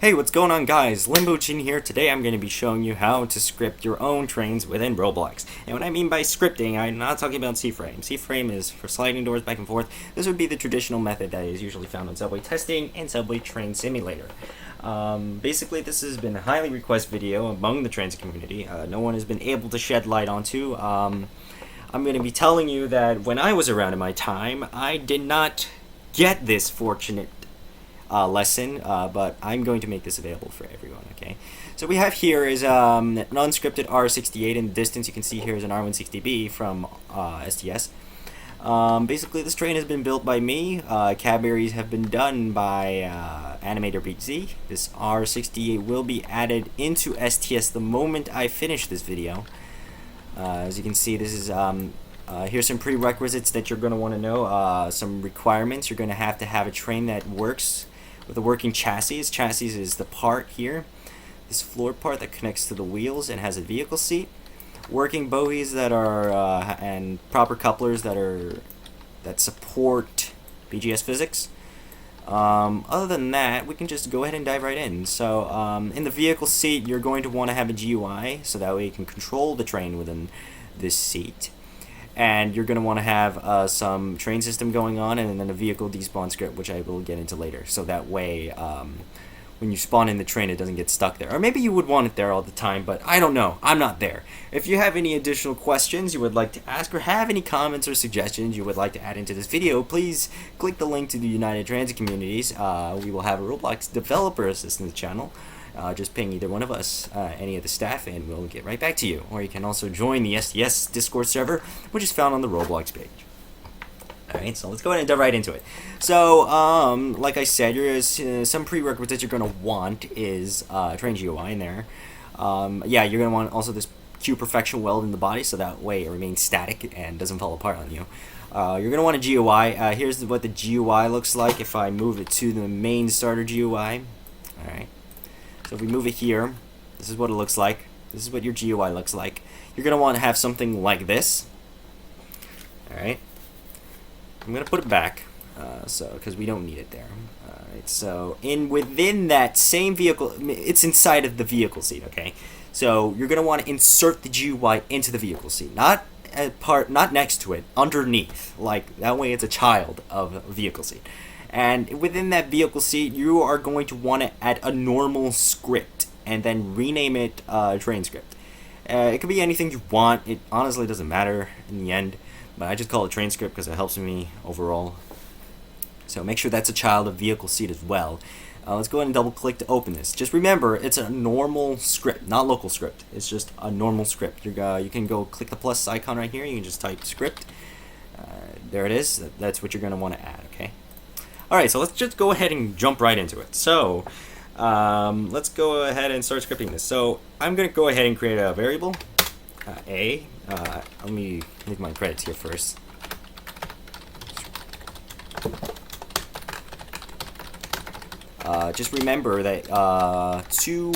Hey, what's going on, guys? Limbo here. Today I'm going to be showing you how to script your own trains within Roblox. And what I mean by scripting, I'm not talking about CFrame. CFrame is for sliding doors back and forth. This would be the traditional method that is usually found in Subway Testing and Subway Train Simulator. Basically, this has been a highly requested video among the transit community. No one has been able to shed light onto. I'm going to be telling you that when I was around in my time, I did not get this fortunate lesson, but I'm going to make this available for everyone. Okay, so we have here is an unscripted R68. In the distance you can see here is an R160B from STS. Basically, this train has been built by me. Cadbury's have been done by Animator BZ. This R68 will be added into STS the moment I finish this video. As you can see, this is here's some prerequisites that you're going to want to know. Some requirements. You're going to have a train that works with a working chassis. Chassis is the part here, this floor part that connects to the wheels and has a vehicle seat. Working bogies that are and proper couplers that support BGS physics. Other than that, we can just go ahead and dive right in. So in the vehicle seat, you're going to want to have a GUI, so that way you can control the train within this seat. And you're going to want to have some train system going on, and then a vehicle despawn script, which I will get into later. So that way, when you spawn in the train, it doesn't get stuck there. Or maybe you would want it there all the time, but I don't know. I'm not there. If you have any additional questions you would like to ask, or have any comments or suggestions you would like to add into this video, please click the link to the United Transit Communities. We will have a Roblox developer assistance channel. Just ping either one of us, any of the staff, and we'll get right back to you. Or you can also join the STS Discord server, which is found on the Roblox page. Alright, so let's go ahead and dive right into it. So, like I said, some prerequisites you're going to want is train GUI in there. Yeah, you're going to want also this Q perfection weld in the body, so that way it remains static and doesn't fall apart on you. You're going to want a GUI. Here's what the GUI looks like if I move it to the main starter GUI. Alright. So if we move it here, this is what it looks like. This is what your GUI looks like. You're going to want to have something like this. Alright. I'm going to put it back, because we don't need it there. Alright, so within that same vehicle, it's inside of the vehicle seat, okay? So you're going to want to insert the GUI into the vehicle seat. Not next to it, underneath. Like, that way it's a child of a vehicle seat. And within that vehicle seat, you are going to want to add a normal script and then rename it train script. It could be anything you want. It honestly doesn't matter in the end, but I just call it train script because it helps me overall. So make sure that's a child of vehicle seat as well. Let's go ahead and double click to open this. Just remember, it's a normal script, not local script. It's just a normal script. You can go click the plus icon right here. You can just type script. There it is. That's what you're going to want to add, okay? Alright, so let's just go ahead and jump right into it. So, let's go ahead and start scripting this. So, I'm going to go ahead and create a variable, A. Let me leave my credits here first. Just remember that 2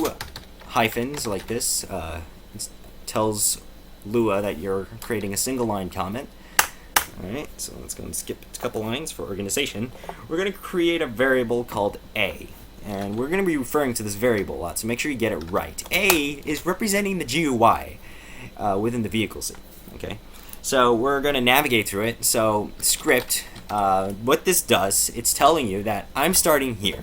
hyphens like this tells Lua that you're creating a single line comment. Alright, so let's go and skip a couple lines for organization. We're going to create a variable called A. And we're going to be referring to this variable a lot, so make sure you get it right. A is representing the GUI within the vehicle seat. Okay, so we're going to navigate through it. So script, what this does, it's telling you that I'm starting here.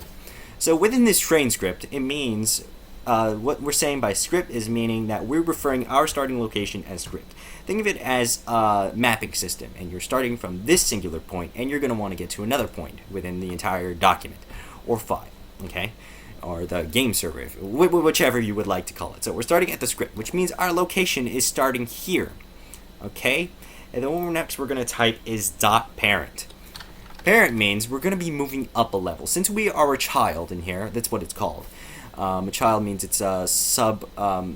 So within this train script, it means what we're saying by script is meaning that we're referring our starting location as script. Think of it as a mapping system, and you're starting from this singular point, and you're going to want to get to another point within the entire document, or file, okay? Or the game server, whichever you would like to call it. So we're starting at the script, which means our location is starting here, okay? And then what next we're going to type is .parent. Parent means we're going to be moving up a level. Since we are a child in here, that's what it's called. A child means it's a sub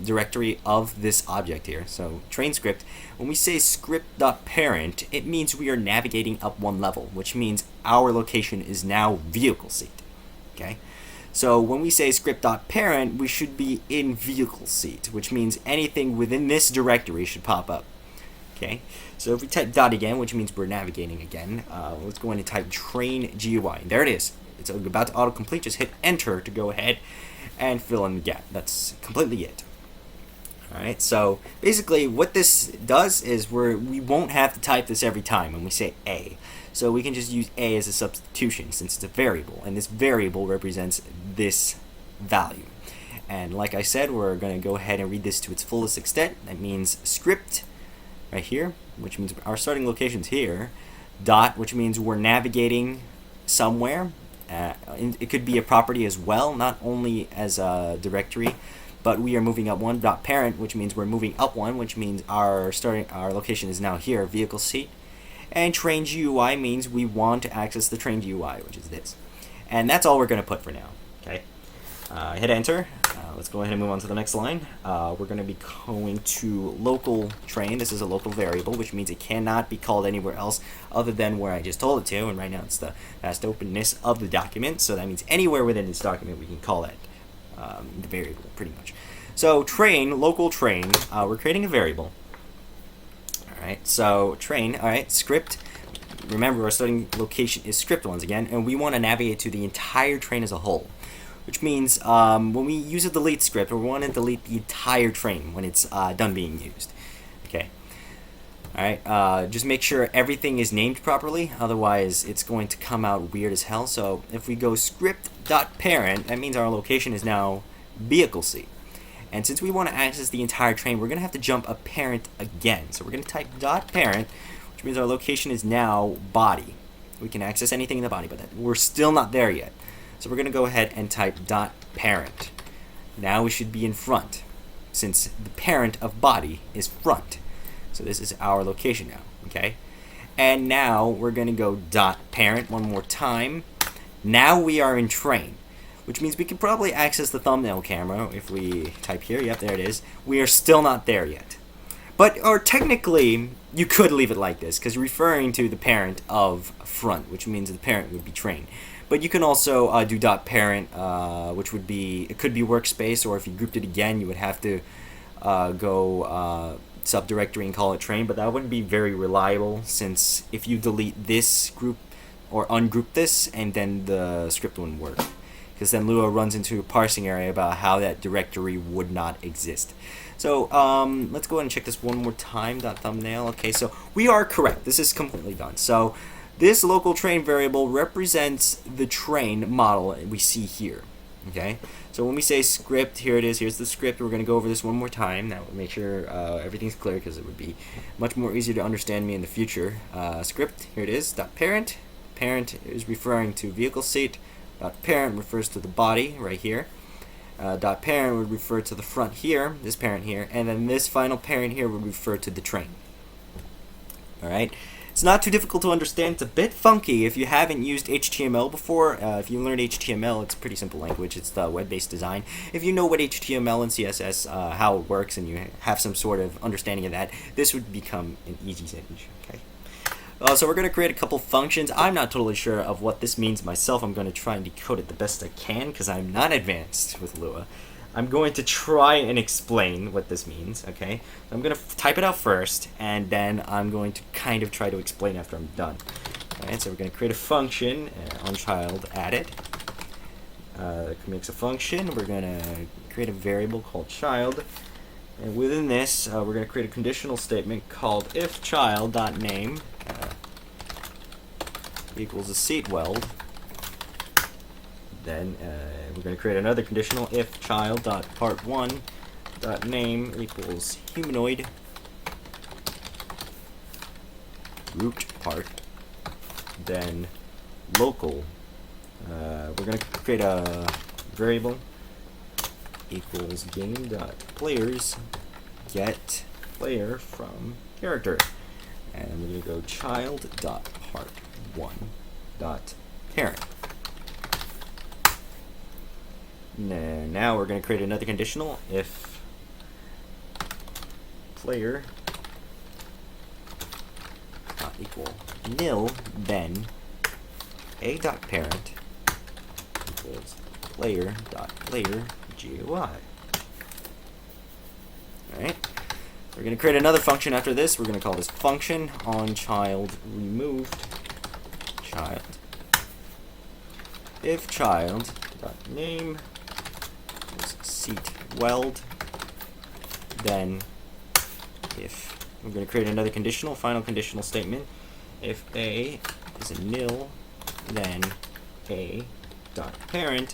directory of this object here. So train script, when we say script.parent, it means we are navigating up one level, which means our location is now vehicle seat. Okay, so when we say script.parent, we should be in vehicle seat, which means anything within this directory should pop up. Okay, so if we type dot again, which means we're navigating again, let's go in and type train GUI. There it is. It's about to autocomplete. Just hit enter to go ahead and fill in the gap. That's completely it. Alright, so basically what this does is we won't have to type this every time when we say A. So we can just use A as a substitution since it's a variable, and this variable represents this value. And like I said, we're going to go ahead and read this to its fullest extent. That means script right here, which means our starting location's here, dot, which means we're navigating somewhere. It could be a property as well, not only as a directory, but we are moving up one. Dot parent, which means we're moving up one, which means our location is now here, vehicle seat. And train GUI means we want to access the train GUI, which is this. And that's all we're going to put for now. Okay. Hit enter. Let's go ahead and move on to the next line. We're going to be going to local train. This is a local variable, which means it cannot be called anywhere else other than where I just told it to. And right now it's the fast openness of the document. So that means anywhere within this document we can call that the variable, pretty much. So train, local train, we're creating a variable. Alright, so train, alright, script. Remember, our starting location is script once again, and we want to navigate to the entire train as a whole. Which means when we use a delete script, we want to delete the entire train when it's done being used. Okay. Alright, just make sure everything is named properly, otherwise it's going to come out weird as hell. So if we go script.parent, that means our location is now vehicle seat. And since we want to access the entire train, we're going to have to jump a parent again. So we're going to type .parent, which means our location is now body. We can access anything in the body, but we're still not there yet. So we're going to go ahead and type .parent. Now we should be in front, since the parent of body is front. So this is our location now, okay? And now we're going to go .parent one more time. Now we are in train, which means we can probably access the thumbnail camera if we type here. Yep, there it is. We are still not there yet. Or technically, you could leave it like this, because referring to the parent of front, which means the parent would be train. But you can also do .parent, which would be, it could be workspace, or if you grouped it again, you would have to go subdirectory and call it train, but that wouldn't be very reliable, since if you delete this group or ungroup this, and then the script wouldn't work. Because then Lua runs into a parsing area about how that directory would not exist. So let's go ahead and check this one more time. Thumbnail. Okay, so we are correct. This is completely done. So this local train variable represents the train model we see here. Okay, so when we say script, here it is. Here's the script. We're going to go over this one more time. That will make sure everything's clear, because it would be much more easier to understand me in the future. Script. Here it is. Parent. Parent is referring to vehicle seat. Parent refers to the body right here. Parent would refer to the front here, this parent here, and then this final parent here would refer to the train. Alright, it's not too difficult to understand. It's a bit funky if you haven't used HTML before. If you learned HTML, it's a pretty simple language. It's the web-based design. If you know what HTML and CSS, how it works, and you have some sort of understanding of that, this would become an easy sentence. Okay. So we're going to create a couple functions. I'm not totally sure of what this means myself. I'm going to try and decode it the best I can, because I'm not advanced with Lua. I'm going to try and explain what this means, okay? I'm going to type it out first, and then I'm going to kind of try to explain after I'm done. Alright, so we're going to create a function, onChild added. Makes a function. We're going to create a variable called child. And within this, we're going to create a conditional statement called if child.name equals a seat weld. Then we're going to create another conditional if child.part1.name equals humanoid root part. Then local. We're going to create a variable equals game.players get player from character. And we're going to go child.part1.parent. Now we're going to create another conditional if player not equal nil, then a.parent equals player.player GUI. Alright. We're going to create another function after this. We're going to call this function onChild removed child. If child.name seat weld, then if we're going to create another conditional, final conditional statement, if A is a nil, then A dot parent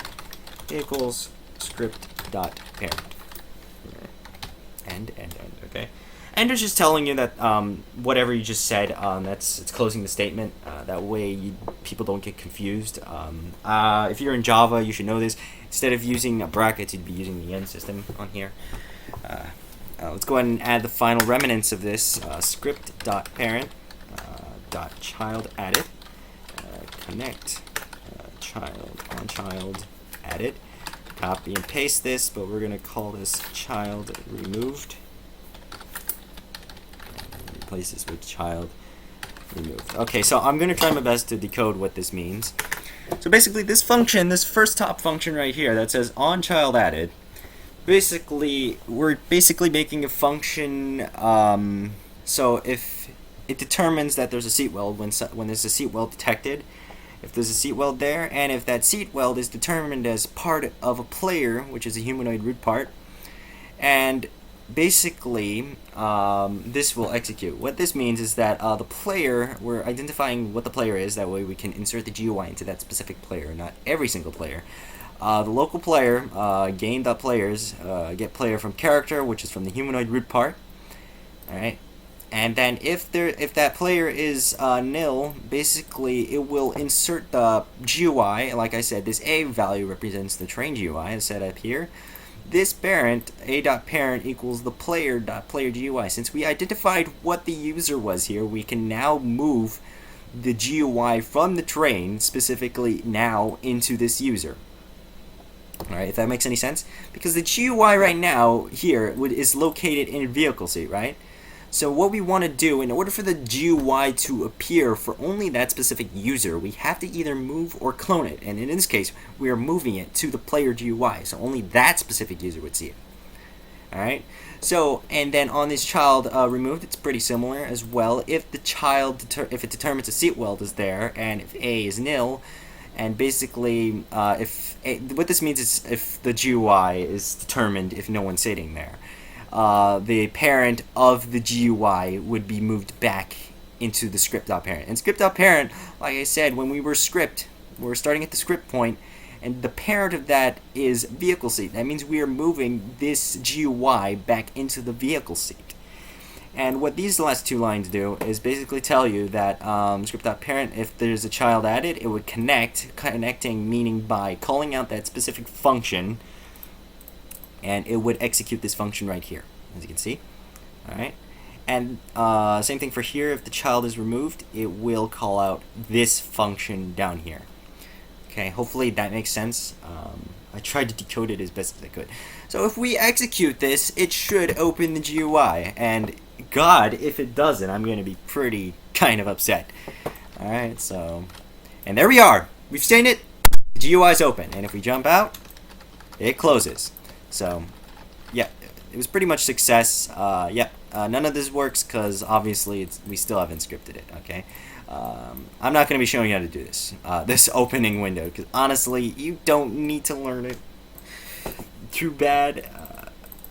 equals script dot parent. End, okay. And it's just telling you that whatever you just said, it's closing the statement. That way people don't get confused. If you're in Java, you should know this. Instead of using brackets, you'd be using the end system on here. Let's go ahead and add the final remnants of this. Script.parent dot child added. Connect child on child added. Copy and paste this, but we're going to call this child removed. Replace this with child removed. Okay, so I'm going to try my best to decode what this means. So basically this function, this first top function right here that says on child added, basically we're making a function, so if it determines that there's a seat weld when there's a seat weld detected, if there's a seat weld there, and if that seat weld is determined as part of a player, which is a humanoid root part, and basically this will execute. What this means is that the player, we're identifying what the player is, that way we can insert the GUI into that specific player, not every single player. The local player, game.players, get player from character, which is from the humanoid root part. Alright. And then if that player is nil, basically it will insert the GUI. Like I said, this A value represents the train GUI, as set up here. This parent, A.parent, equals the player.player GUI. Since we identified what the user was here, we can now move the GUI from the train, specifically now, into this user. Alright, if that makes any sense? Because the GUI right now here is located in vehicle seat, right? So what we want to do, in order for the GUI to appear for only that specific user, we have to either move or clone it. And in this case, we are moving it to the player GUI, so only that specific user would see it. Alright, so, and then on this child removed, it's pretty similar as well. If the child, if it determines a seat weld is there, and if A is nil, and basically, what this means is if the GUI is determined if no one's sitting there. The parent of the GUI would be moved back into the script.parent. And script.parent, like I said, when we were we're starting at the script point, and the parent of that is vehicle seat. That means we are moving this GUI back into the vehicle seat. And what these last two lines do is basically tell you that script.parent, if there's a child added, it would connecting meaning by calling out that specific function, and it would execute this function right here, as you can see. Alright, and same thing for here. If the child is removed, it will call out this function down here. Okay, hopefully that makes sense. I tried to decode it as best as I could. So if we execute this, it should open the GUI, and God, if it doesn't, I'm going to be pretty kind of upset. Alright, so, and there we are. We've seen it. The GUI is open, and if we jump out, it closes. So, yeah, it was pretty much success. None of this works because obviously we still haven't scripted it, okay? I'm not going to be showing you how to do this, this opening window, because honestly, you don't need to learn it too bad.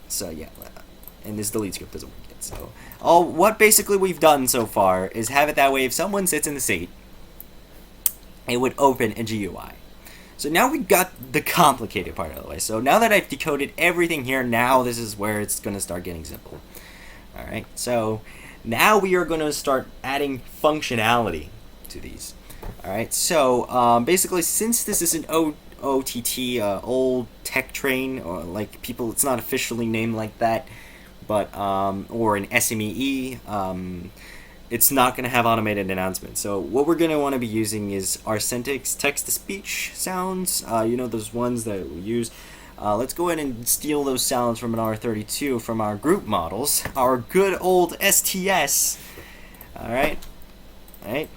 So, yeah, and this delete script doesn't work yet. So, what basically we've done so far is have it that way if someone sits in the seat, it would open a GUI. So now we've got the complicated part of the way. So now that I've decoded everything here, now this is where it's going to start getting simple. Alright, so now we are going to start adding functionality to these. Alright, so basically since this is an OTT, old tech train, or like people, it's not officially named like that, but, or an SMEE, it's not going to have automated announcements. So what we're going to want to be using is our syntax text-to-speech sounds. You know, those ones that we use. Let's go ahead and steal those sounds from an R32 from our group models. Our good old STS. Alright. Alright.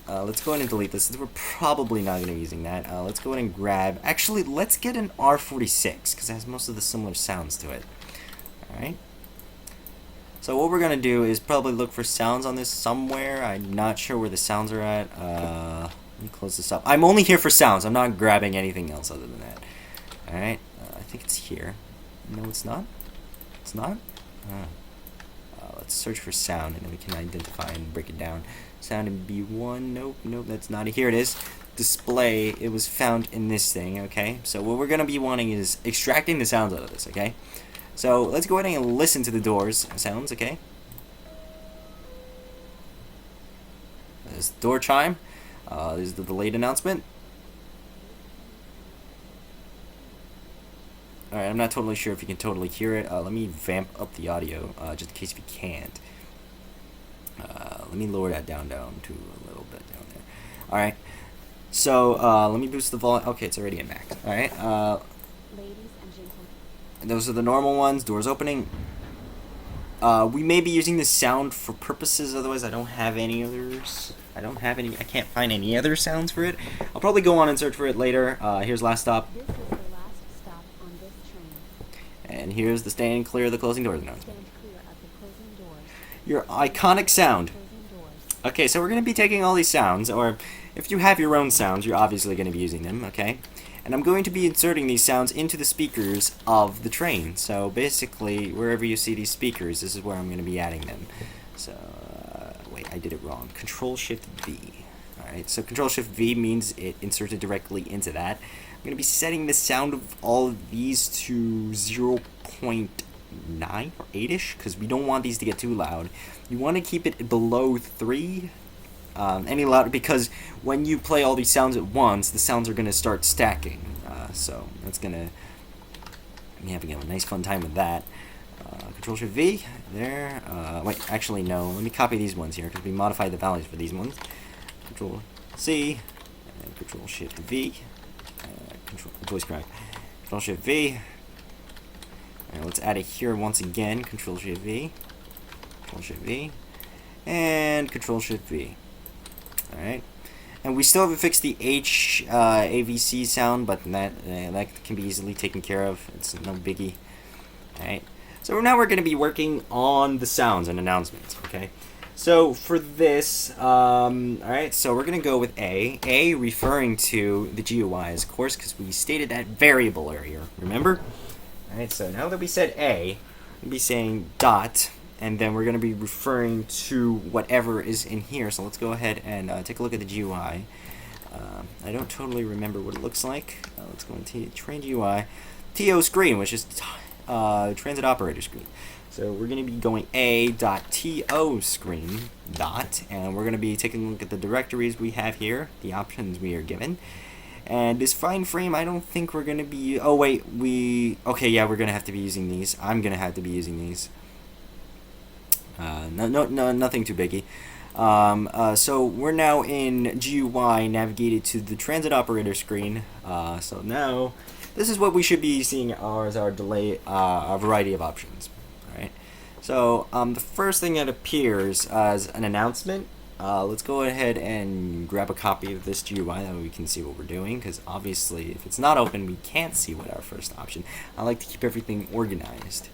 Let's go ahead and delete this. We're probably not going to be using that. Let's go ahead and grab... Actually, let's get an R46, because it has most of the similar sounds to it. Alright. So what we're going to do is probably look for sounds on this somewhere. I'm not sure where the sounds are at. Let me close this up. I'm only here for sounds. I'm not grabbing anything else other than that. Alright, I think it's here. No, it's not. It's not. Let's search for sound, and then we can identify and break it down. Sound in B1. Nope, nope, that's not it. Here it is. Display. It was found in this thing. Okay. So what we're gonna be wanting is extracting the sounds out of this. Okay. So let's go ahead and listen to the doors sounds. Okay. There's the door chime. This is the delayed announcement. Alright, I'm not totally sure if you can totally hear it. Let me vamp up the audio, just in case if you can't. Let me lower that down to a little bit down there. Alright, so let me boost the volume. Okay, it's already in max. Alright, Ladies and gentlemen. those are the normal ones. Doors opening. We may be using this sound for purposes, otherwise I don't have any others. I can't find any other sounds for it. I'll probably go on and search for it later. Here's last stop. This is the last stop on this train. And here's the stand clear of the closing doors announcement. Stand clear of the closing doors. Your iconic sound. Closing doors. Okay, so we're going to be taking all these sounds, or if you have your own sounds, you're obviously going to be using them, okay? And I'm going to be inserting these sounds into the speakers of the train. So basically, wherever you see these speakers, this is where I'm going to be adding them. So, wait, I did it wrong. Control-Shift-V. Alright, so Control-Shift-V means it inserted directly into that. I'm going to be setting the sound of all of these to 0.9 or 8-ish, because we don't want these to get too loud. You want to keep it below 3. Any louder, because when you play all these sounds at once, the sounds are going to start stacking. So that's going to be having a nice fun time with that. Control-Shift-V, there. Wait, actually no, let me copy these ones here, because we modified the values for these ones. Control-C, and Control-Shift-V, voice crack. Control-Shift-V, and let's add it here once again. Control-Shift-V, Control-Shift-V, and Control-Shift-V. Alright, and we still haven't fixed the AVC sound, but that can be easily taken care of. It's no biggie. Alright, so now we're going to be working on the sounds and announcements, okay? So for this, alright, so we're going to go with A referring to the GUIs, of course, because we stated that variable earlier, remember? Alright, so now that we said A, we'll be saying dot, and then we're going to be referring to whatever is in here. So let's go ahead and take a look at the GUI. I don't totally remember what it looks like. Let's go into train GUI. TO screen, which is transit operator screen. So we're going to be going a.to screen dot, and we're going to be taking a look at the directories we have here, the options we are given. And this fine frame, I don't think we're going to be... Oh, wait, okay, yeah, we're going to have to be using these. I'm going to have to be using these. No, nothing too biggy. So we're now in GUI navigated to the transit operator screen. So now this is what we should be seeing as our delay, a variety of options. All right. So the first thing that appears as an announcement. Let's go ahead and grab a copy of this GUI, that way we can see what we're doing, because obviously if it's not open, we can't see what our first option. I like to keep everything organized.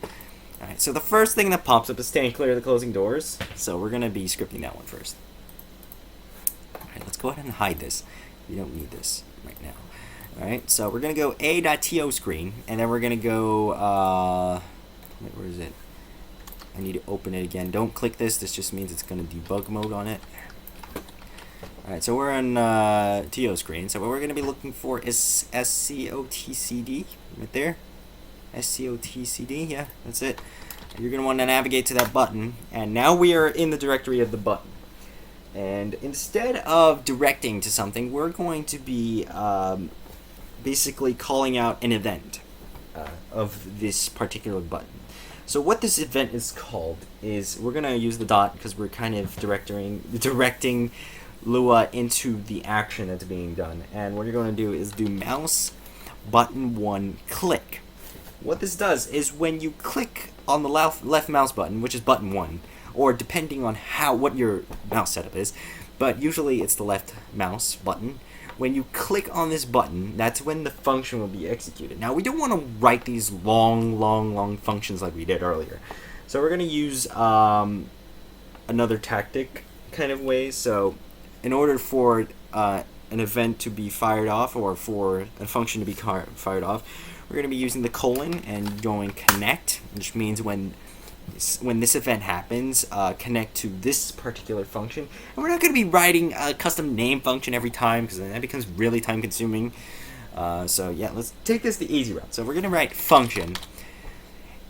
Alright, so the first thing that pops up is stand clear of the closing doors. So we're going to be scripting that one first. Alright, let's go ahead and hide this. We don't need this right now. Alright, so we're going to go a.to screen, and then we're going to go, wait, where is it? I need to open it again. Don't click this. This just means it's going to debug mode on it. Alright, so we're on TO screen. So what we're going to be looking for is SCOTCD right there. SCOTCD, yeah, that's it. You're going to want to navigate to that button, and now we are in the directory of the button. And instead of directing to something, we're going to be basically calling out an event of this particular button. So what this event is called is, we're going to use the dot because we're kind of directing Lua into the action that's being done. And what you're going to do is do mouse button 1 click. What this does is when you click on the left mouse button, which is button 1, or depending on what your mouse setup is, but usually it's the left mouse button. When you click on this button, that's when the function will be executed. Now, we don't want to write these long functions like we did earlier. So we're going to use another tactic kind of way. So in order for an event to be fired off, or for a function to be fired off, we're going to be using the colon and going connect, which means when this event happens, connect to this particular function. And we're not going to be writing a custom name function every time, because then that becomes really time consuming. So yeah, let's take this the easy route. So we're going to write function.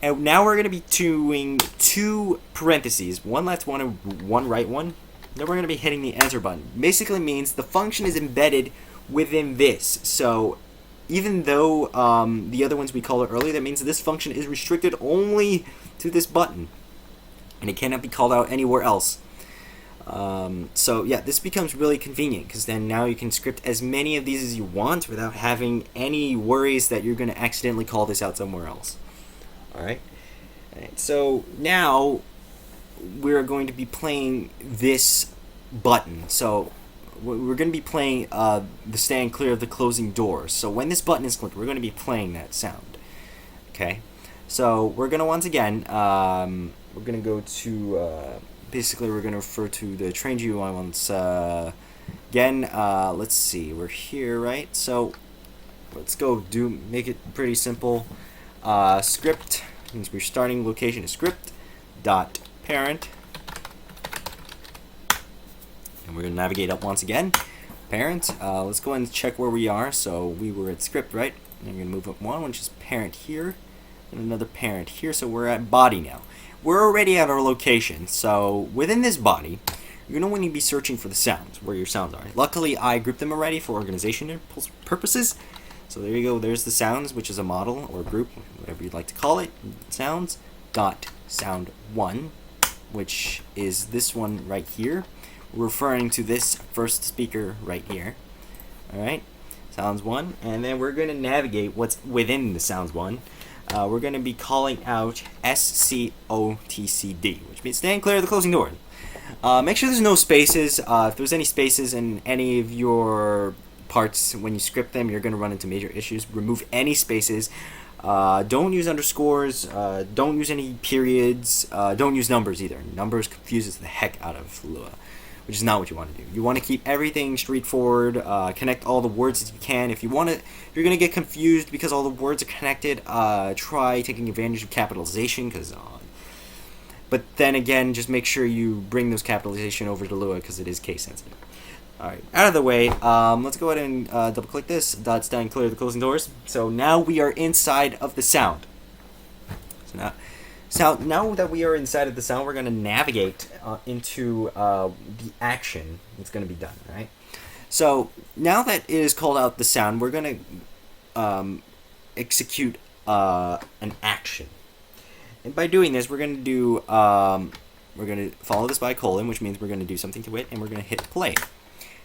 And now we're going to be doing two parentheses, one left one and one right one. Then we're going to be hitting the enter button. Basically means the function is embedded within this. So even though the other ones we called it earlier, that means this function is restricted only to this button, and it cannot be called out anywhere else. So yeah, this becomes really convenient, because then now you can script as many of these as you want without having any worries that you're going to accidentally call this out somewhere else. Alright, so now we're going to be playing this button. So we're going to be playing the stand clear of the closing doors. So when this button is clicked, we're going to be playing that sound. Okay, so we're going to once again, we're going to go to, basically we're going to refer to the train GUI once again. Let's see, we're here, right? So let's go make it pretty simple. Script means we're starting location is script dot parent, and we're going to navigate up once again. Parent, let's go ahead and check where we are. So we were at script, right? And we're going to move up one, which is parent here, and another parent here. So we're at body now. We're already at our location. So within this body, you're going to want to be searching for the sounds, where your sounds are. Luckily, I grouped them already for organization purposes. So there you go, there's the sounds, which is a model or group, whatever you'd like to call it. Sounds dot sound 1, which is this one right here. We're referring to this first speaker right here. Alright, sounds 1, and then we're going to navigate what's within the sounds 1. We're going to be calling out SCOTCD, which means stand clear of the closing door. Make sure there's no spaces. If there's any spaces in any of your parts when you script them, you're going to run into major issues. Remove any spaces. Don't use underscores. Don't use any periods. Don't use numbers either. Numbers confuses the heck out of Lua, which is not what you want to do. You want to keep everything straightforward. Connect all the words as you can. If you're going to get confused because all the words are connected, try taking advantage of capitalization, but then again, just make sure you bring those capitalization over to Lua, because it is case sensitive. Alright, out of the way, let's go ahead and double click this, stand clear of the closing doors. So now we are inside of the sound. So now that we are inside of the sound, we're going to navigate into the action that's going to be done, right? So now that it is called out the sound, we're going to execute an action. And by doing this, we're going to do, we're going to follow this by a colon, which means we're going to do something to it, and we're going to hit play.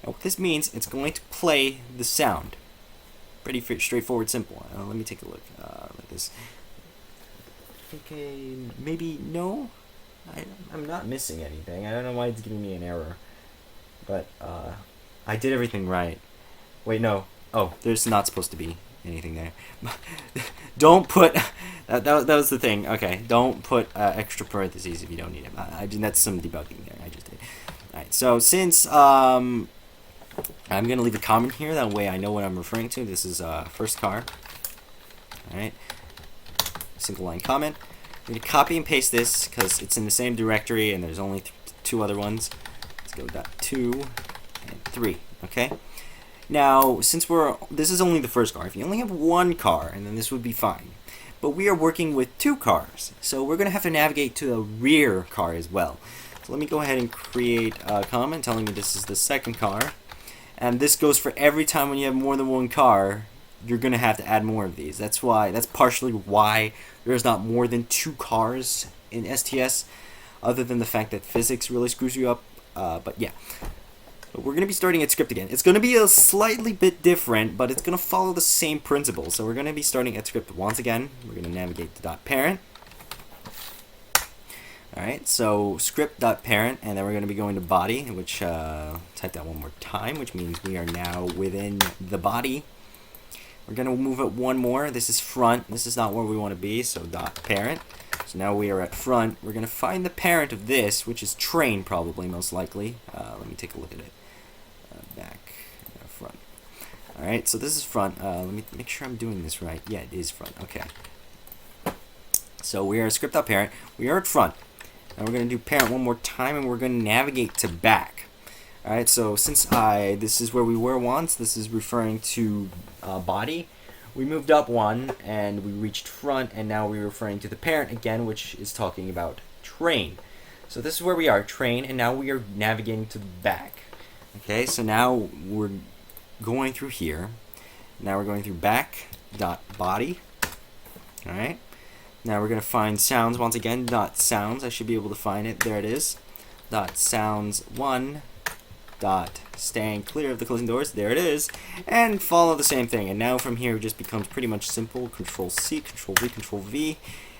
And what this means, it's going to play the sound. Pretty straightforward, simple. Let me take a look like this. I think maybe no. I'm not missing anything. I don't know why it's giving me an error, but I did everything right. Wait, no. Oh, there's not supposed to be anything there. Don't put that was the thing. Okay, don't put extra parentheses if you don't need it. That's some debugging there. I just did. All right. So since I'm going to leave a comment here, that way I know what I'm referring to. This is first car. Alright. Single line comment. I'm going to copy and paste this because it's in the same directory and there's only two other ones. Let's go .2 and 3. Okay. Now, since this is only the first car, if you only have one car, and then this would be fine. But we are working with two cars, so we're going to have to navigate to the rear car as well. So let me go ahead and create a comment telling me this is the second car. And this goes for every time when you have more than one car, you're going to have to add more of these. That's partially why there's not more than two cars in STS, other than the fact that physics really screws you up. But yeah. We're going to be starting at script again. It's going to be a slightly bit different, but it's going to follow the same principle. So we're going to be starting at script once again. We're going to navigate to .parent. Alright, so script.parent, and then we're going to be going to body, which, type that one more time, which means we are now within the body. We're going to move it one more. This is front. This is not where we want to be, so .parent. So now we are at front. We're going to find the parent of this, which is train, probably, most likely. Let me take a look at it. Back, front. Alright, so this is front. Let me make sure I'm doing this right. Yeah, it is front. Okay. So we are script out parent. We are at front. Now we're going to do parent one more time, and we're going to navigate to back. Alright, so since this is where we were once, this is referring to body. We moved up one, and we reached front, and now we're referring to the parent again, which is talking about train. So this is where we are, train, and now we are navigating to the back. Okay, so now we're going through here. Now we're going through back dot body. Alright. Now we're going to find sounds once again. Dot sounds. I should be able to find it. There it is. Dot sounds 1. Dot staying clear of the closing doors. There it is. And follow the same thing. And now from here it just becomes pretty much simple. Control C, Control V, Control V.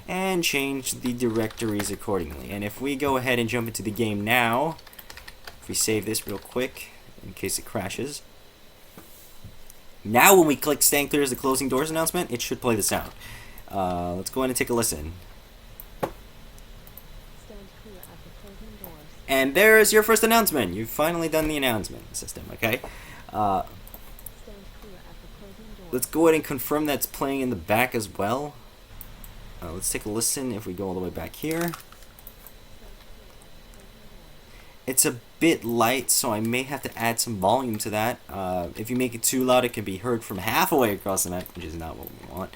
And change the directories accordingly. And if we go ahead and jump into the game now, if we save this real quick in case it crashes. Now when we click staying clear as the closing doors announcement, it should play the sound. Let's go ahead and take a listen. Stand clear of the closing doors. And there's your first announcement. You've finally done the announcement system, okay? Stand clear of the closing doors. Let's go ahead and confirm that's playing in the back as well. Let's take a listen if we go all the way back here. It's a bit light, so I may have to add some volume to that. If you make it too loud, it can be heard from halfway across the map, which is not what we want.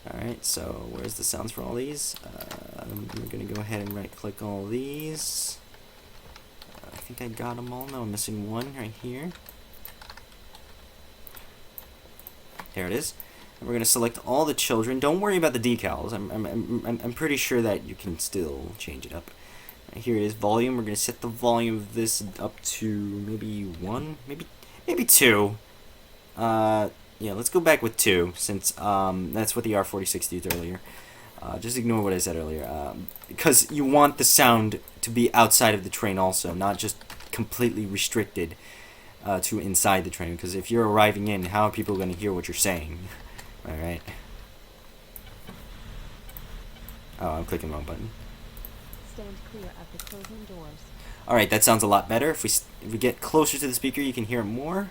Alright, so where's the sounds for all these? We're going to go ahead and right-click all these. I think I got them all. No, I'm missing one right here. There it is. And we're going to select all the children. Don't worry about the decals. I'm pretty sure that you can still change it up. Here it is, volume. We're going to set the volume of this up to maybe 1, maybe 2. Yeah, let's go back with 2, since that's what the R46 did earlier. Just ignore what I said earlier. Because you want the sound to be outside of the train also, not just completely restricted to inside the train. Because if you're arriving in, how are people going to hear what you're saying? Alright. Oh, I'm clicking the wrong button. Stand clear of the closing doors. Alright, that sounds a lot better. If we get closer to the speaker, you can hear it more.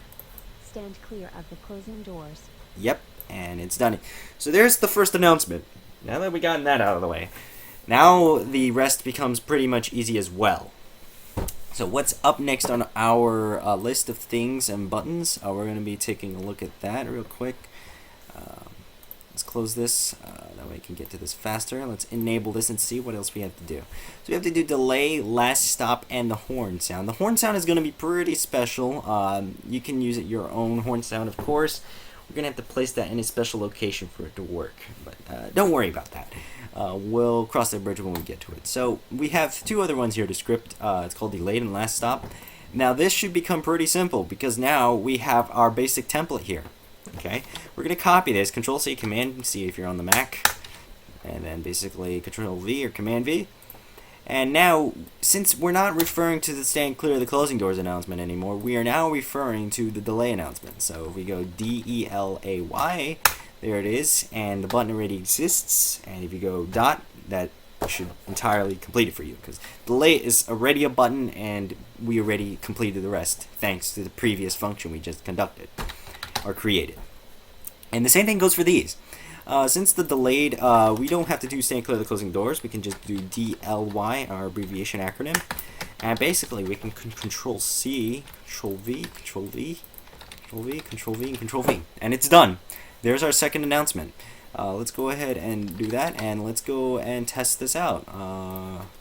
Stand clear of the closing doors. Yep, and it's done. So there's the first announcement. Now that we gotten that out of the way, now the rest becomes pretty much easy as well. So what's up next on our list of things and buttons? We're going to be taking a look at that real quick. Let's close this, that way I can get to this faster. Let's enable this and see what else we have to do. So we have to do delay, last stop, and the horn sound. The horn sound is going to be pretty special. You can use it your own horn sound, of course. We're going to have to place that in a special location for it to work. But don't worry about that. We'll cross that bridge when we get to it. So we have 2 other ones here to script. It's called delayed and last stop. Now this should become pretty simple because now we have our basic template here. Okay, we're going to copy this, Control-C, Command-C if you're on the Mac, and then basically Control-V or Command-V. And now, since we're not referring to the staying clear of the closing doors announcement anymore, we are now referring to the delay announcement. So if we go D-E-L-A-Y, there it is, and the button already exists. And if you go dot, that should entirely complete it for you, because delay is already a button, and we already completed the rest, thanks to the previous function we just conducted. Or created. And the same thing goes for these. Since the delayed, we don't have to do staying clear of the closing doors. We can just do DLY, our abbreviation acronym. And basically we can Control C, Control V, Control V, Control V, Control V, and Control V. And it's done. There's our second announcement. Let's go ahead and do that, and let's go and test this out.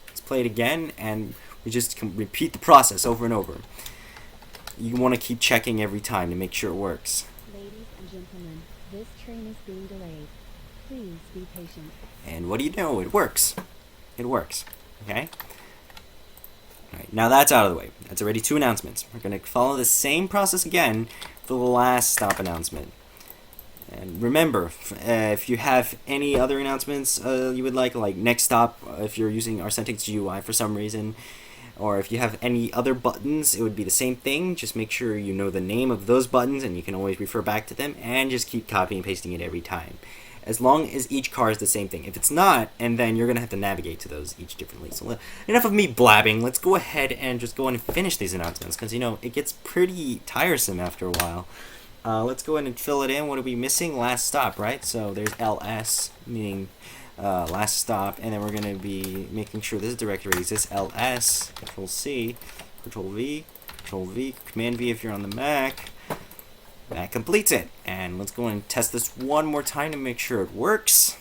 Let's play it again, and we just can repeat the process over and over. You want to keep checking every time to make sure it works. Ladies and gentlemen, this train is being delayed. Please be patient. And what do you know? It works. It works. Okay? Alright, now that's out of the way. That's already 2 announcements. We're going to follow the same process again for the last stop announcement. And remember, if you have any other announcements you would like next stop, if you're using our Syntax GUI for some reason, or if you have any other buttons, it would be the same thing. Just make sure you know the name of those buttons, and you can always refer back to them, and just keep copying and pasting it every time. As long as each car is the same thing. If it's not, and then you're going to have to navigate to those each differently. So enough of me blabbing. Let's go ahead and just go on and finish these announcements, because, you know, it gets pretty tiresome after a while. let's go ahead and fill it in. What are we missing? Last stop, right? So there's ls, meaning last stop, and then we're going to be making sure this directory exists. ls, Control C, Control V, Control V, Command V if you're on the Mac. That completes it. And let's go and test this one more time to make sure it works.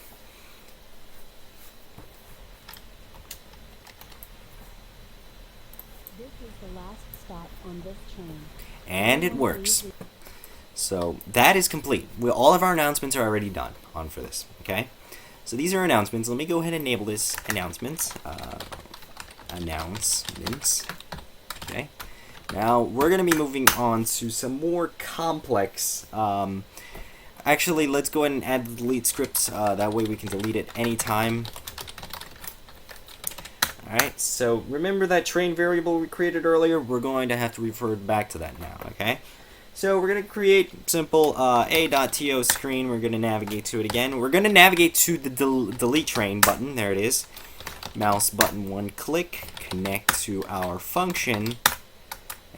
This is the last stop on this train. And it works. So that is complete. All of our announcements are already done on for this. Okay. So these are announcements. Let me go ahead and enable this announcements. Announcements. Okay. Now we're going to be moving on to some more complex. Actually, let's go ahead and add the delete scripts. That way we can delete it anytime. Alright, so remember that train variable we created earlier? We're going to have to refer back to that now, okay? So we're going to create simple a.to screen. We're going to navigate to it again. We're going to navigate to the delete train button. There it is. Mouse button, one click. Connect to our function.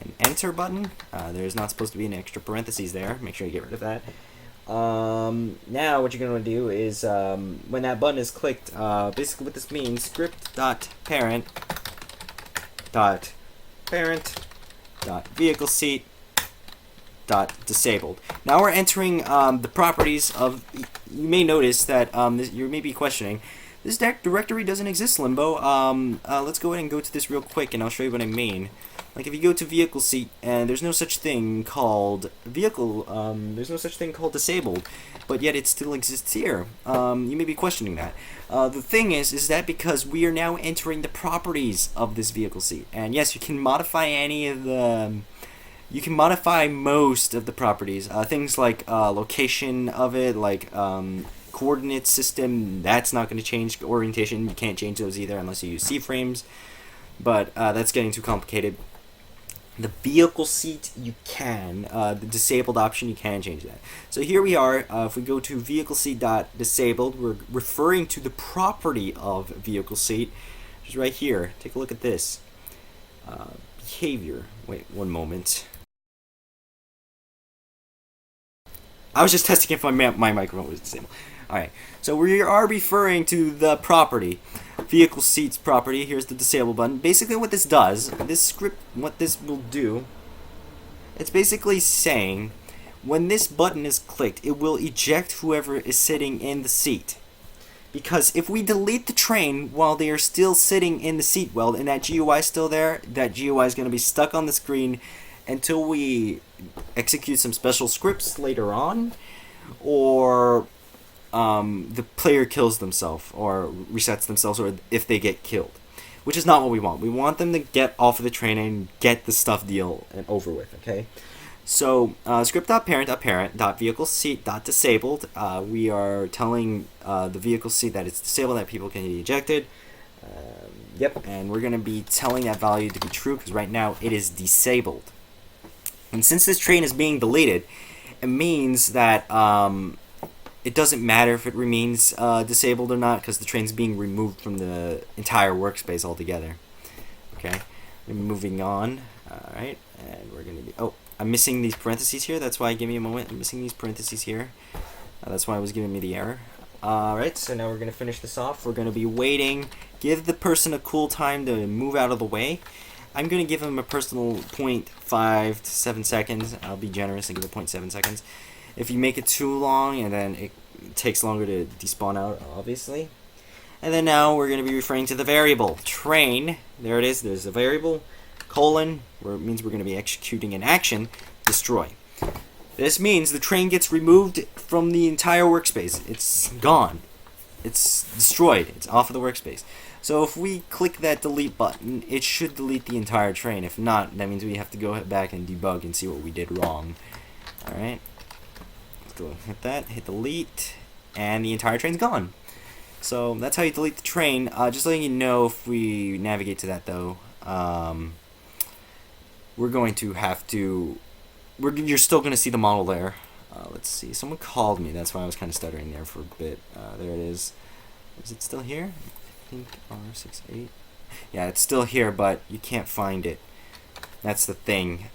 And enter button. There's not supposed to be an extra parentheses there. Make sure you get rid of that. Now what you're going to do is when that button is clicked, basically what this means, script.parent.vehicle seat disabled. Now we're entering the properties of. You may notice that you may be questioning, this directory doesn't exist, Limbo. Let's go ahead and go to this real quick, and I'll show you what I mean. Like if you go to vehicle seat, and there's no such thing called vehicle. There's no such thing called disabled, but yet it still exists here. You may be questioning that. The thing is that because we are now entering the properties of this vehicle seat, and yes, you can modify any of the. You can modify most of the properties. Things like location of it, like coordinate system. That's not going to change. Orientation, you can't change those either unless you use CFrames. But that's getting too complicated. The vehicle seat, you can. The disabled option, you can change that. So here we are. If we go to vehicle seat.disabled, we're referring to the property of vehicle seat, which is right here. Take a look at this. Behavior. Wait, one moment. I was just testing if my microphone was disabled. Alright, so we are referring to the property. Vehicle seats property. Here's the disable button. Basically what this does, this script, what this will do, it's basically saying when this button is clicked, it will eject whoever is sitting in the seat. Because if we delete the train while they are still sitting in the seat well, and that GUI is still there, that GUI is going to be stuck on the screen until we execute some special scripts later on, or the player kills themselves or resets themselves, or if they get killed, which is not what we want. We want them to get off of the train and get the stuff deal and over with. Okay, so script.parent.vehicle seat.disabled. We are telling the vehicle seat that it's disabled, that people can be ejected. Yep, and we're going to be telling that value to be true because right now it is disabled. And since this train is being deleted, it means that it doesn't matter if it remains disabled or not because the train's being removed from the entire workspace altogether. Okay, moving on. Alright, and we're going to be... Oh, I'm missing these parentheses here. That's why, give me a moment. I'm missing these parentheses here. That's why it was giving me the error. Alright, so now we're going to finish this off. We're going to be waiting. Give the person a cool time to move out of the way. I'm going to give him a personal 0.5 to 7 seconds. I'll be generous and give it 0.7 seconds. If you make it too long, and then it takes longer to despawn out, obviously. And then now we're going to be referring to the variable train. There it is. There's a variable, colon, where it means we're going to be executing an action, destroy. This means the train gets removed from the entire workspace. It's gone. It's destroyed. It's off of the workspace. So if we click that delete button, it should delete the entire train. If not, that means we have to go back and debug and see what we did wrong. Alright. Let's go hit that, hit delete, and the entire train's gone. So that's how you delete the train. Just letting you know, if we navigate to that though, we're going to have to... You're still going to see the model there. Let's see. Someone called me. That's why I was kind of stuttering there for a bit. There it is. Is it still here? I think R68. Yeah, it's still here, but you can't find it. That's the thing.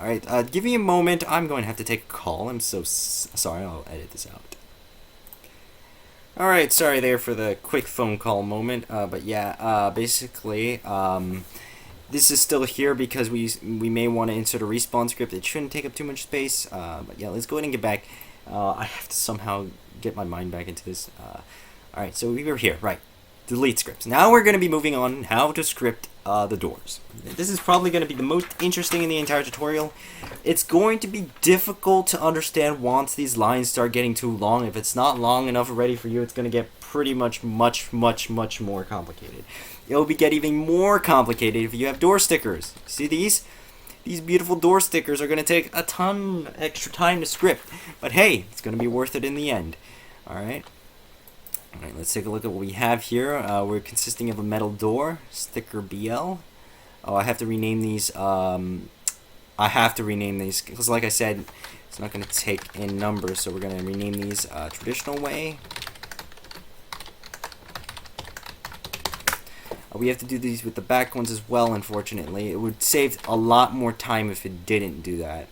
Alright, give me a moment. I'm going to have to take a call. I'm so sorry. I'll edit this out. Alright, sorry there for the quick phone call moment. But yeah, basically, this is still here because we may want to insert a respawn script. It shouldn't take up too much space. But yeah, let's go ahead and get back. I have to somehow get my mind back into this. Alright, so we were here, right. Delete scripts. Now we're going to be moving on how to script the doors. This is probably going to be the most interesting in the entire tutorial. It's going to be difficult to understand once these lines start getting too long. If it's not long enough already for you, it's going to get pretty much much more complicated. It'll get even more complicated if you have door stickers. See these? These beautiful door stickers are going to take a ton extra time to script. But hey, it's going to be worth it in the end. Alright. Alright, let's take a look at what we have here. We're consisting of a metal door, sticker BL. Oh, I have to rename these. I have to rename these because, like I said, it's not going to take in numbers. So we're going to rename these traditional way. We have to do these with the back ones as well, unfortunately. It would save a lot more time if it didn't do that.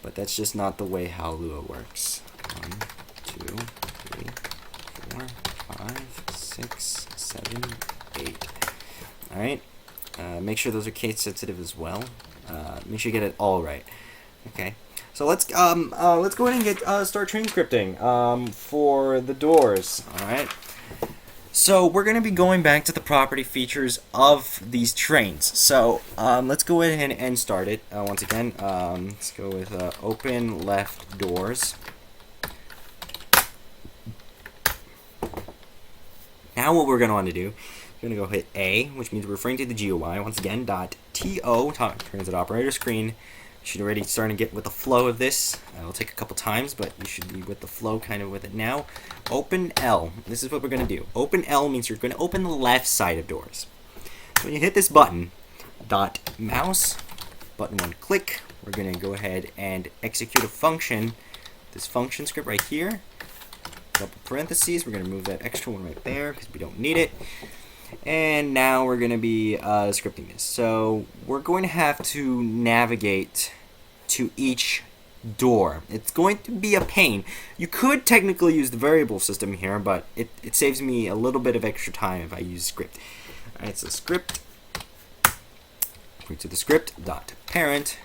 But that's just not the way how Lua works. 1, 2, 3, 4, 5, 6, 7, 8. Alright. Make sure those are case sensitive as well. Make sure you get it all right. Okay. So let's go ahead and get start train scripting for the doors. Alright. So we're going to be going back to the property features of these trains. So let's go ahead and start it once again. Let's go with open left doors. Now what we're going to want to do, we're going to go hit A, which means we're referring to the GUI. Once again, .to, transit operator screen. You should already starting to get with the flow of this. It'll take a couple times, but you should be with the flow kind of with it now. Open L. This is what we're going to do. Open L means you're going to open the left side of doors. So when you hit this button, .mouse, button 1 click, we're going to go ahead and execute a function. This function script right here. Couple parentheses. We're going to move that extra one right there because we don't need it. And now we're going to be scripting this. So we're going to have to navigate to each door. It's going to be a pain. You could technically use the variable system here, but it saves me a little bit of extra time if I use script. Alright, so script. Go to the script dot parent.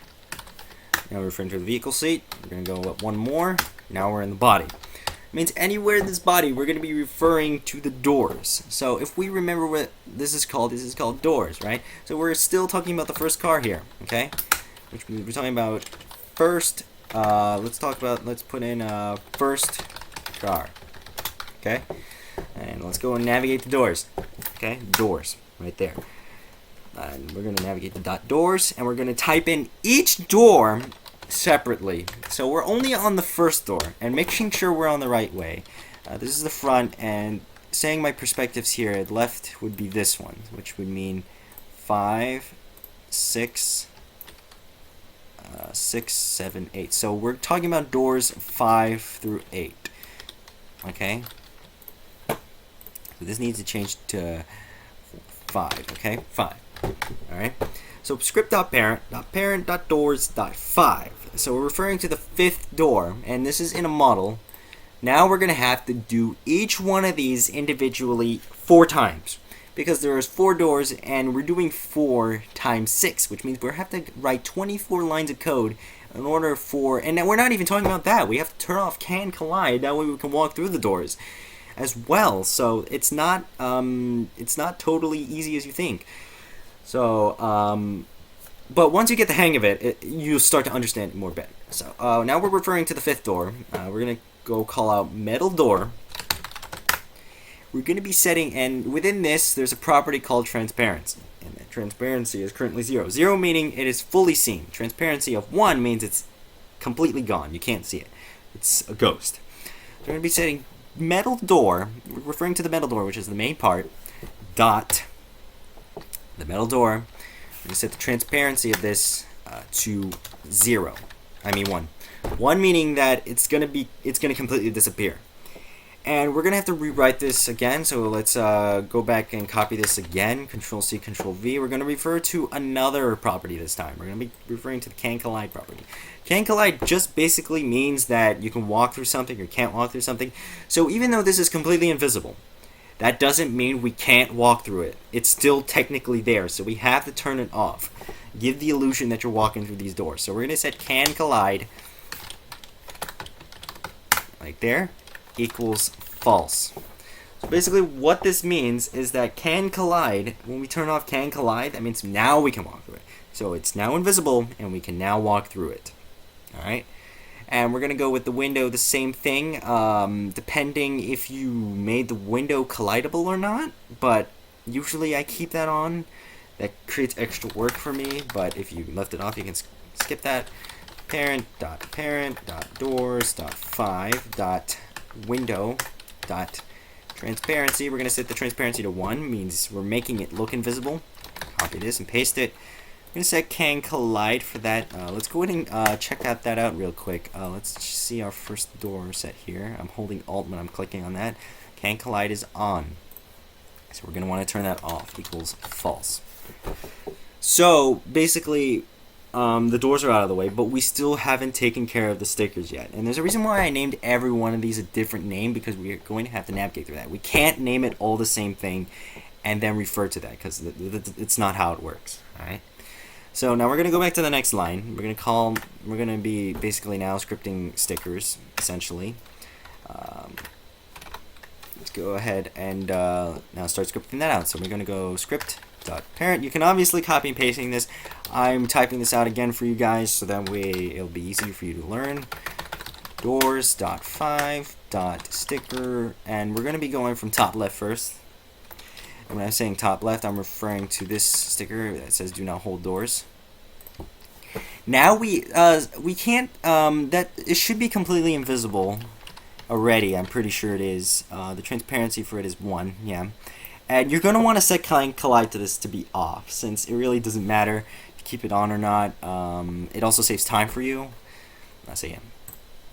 Now we're referring to the vehicle seat. We're going to go up one more. Now we're in the body. Means anywhere in this body we're going to be referring to the doors. So if we remember what this is called doors, right? So we're still talking about the first car here, okay? Which means we're talking about first, let's put in first car, okay? And let's go and navigate the doors, okay? Doors, right there. And we're going to navigate the .doors, and we're going to type in each door separately. So we're only on the first door and making sure we're on the right way. This is the front, and saying my perspectives here, left would be this one, which would mean 5, 6, 6, 7, 8. So we're talking about doors 5 through 8. Okay? So this needs to change to 5. Okay? 5. Alright? So script.parent.doors.5. So we're referring to the 5th door, and this is in a model. Now we're going to have to do each one of these individually 4 times, because there's 4 doors, and we're doing 4 times 6, which means we have to write 24 lines of code in order for, and we're not even talking about that. We have to turn off can collide, that way we can walk through the doors as well. So it's not totally easy as you think. So, but once you get the hang of it, you'll start to understand it more better. So now we're referring to the 5th door. We're going to go call out metal door. We're going to be setting, and within this, there's a property called transparency. And that transparency is currently 0. 0 meaning it is fully seen. Transparency of 1 means it's completely gone. You can't see it. It's a ghost. So we're going to be setting metal door, referring to the metal door, which is the main part, dot the metal door. I'm going to set the transparency of this to 0. I mean 1. 1 meaning that it's going to completely disappear. And we're going to have to rewrite this again, so let's go back and copy this again. Control-C, Control-V. We're going to refer to another property this time. We're going to be referring to the can-collide property. Can-collide just basically means that you can walk through something or can't walk through something. So even though this is completely invisible, that doesn't mean we can't walk through it. It's still technically there, so we have to turn it off. Give the illusion that you're walking through these doors. So we're going to set can-collide, like there, equals false. So basically what this means is that can collide, when we turn off can collide, that means now we can walk through it. So it's now invisible and we can now walk through it. Alright? And we're going to go with the window the same thing, depending if you made the window collidable or not, but usually I keep that on. That creates extra work for me, but if you left it off you can skip that. Parent.parent.doors.5.window dot transparency. We're going to set the transparency to 1, means we're making it look invisible. Copy this and paste it. We're going to set can collide for that. Let's go ahead and check that out real quick. Let's see our first door set here. I'm holding Alt when I'm clicking on that. Can collide is on, so we're going to want to turn that off. Equals false. So basically the doors are out of the way, but we still haven't taken care of the stickers yet. And there's a reason why I named every one of these a different name, because we're going to have to navigate through that. We can't name it all the same thing and then refer to that, because it's not how it works. Alright? So now we're going to go back to the next line. We're going to be basically now scripting stickers, essentially. Let's go ahead and now start scripting that out. So we're going to go script.parent. You can obviously copy and pasting this. I'm typing this out again for you guys so that way it'll be easier for you to learn. Doors.5.sticker, and we're going to be going from top left first. And when I'm saying top left, I'm referring to this sticker that says do not hold doors. Now we can't, it should be completely invisible already. I'm pretty sure it is. The transparency for it is 1, yeah. And you're going to want to set can collide to this to be off, since it really doesn't matter if you keep it on or not. It also saves time for you. So yeah,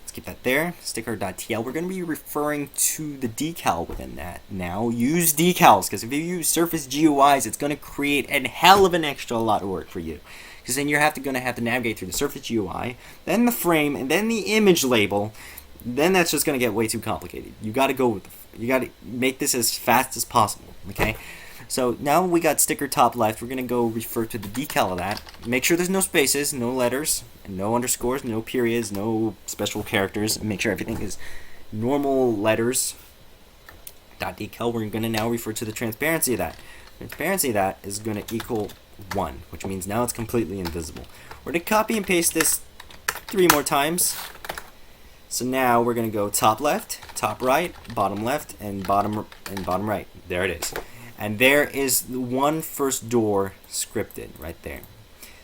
let's keep that there. Sticker.tl. We're going to be referring to the decal within that. Now use decals, because if you use surface GUIs, it's going to create a hell of an extra lot of work for you. Because then you're going to have to navigate through the surface GUI, then the frame, and then the image label. Then that's just going to get way too complicated. You got to make this as fast as possible. Okay, so now we got sticker top left. We're going to go refer to the decal of that. Make sure there's no spaces, no letters, no underscores, no periods, no special characters. Make sure everything is normal letters. .decal. We're going to now refer to the transparency of that. Transparency of that is going to equal 1, which means now it's completely invisible. We're going to copy and paste this 3 more times. So now we're going to go top left, top right, bottom left, and bottom right. There it is. And there is the one first door scripted right there.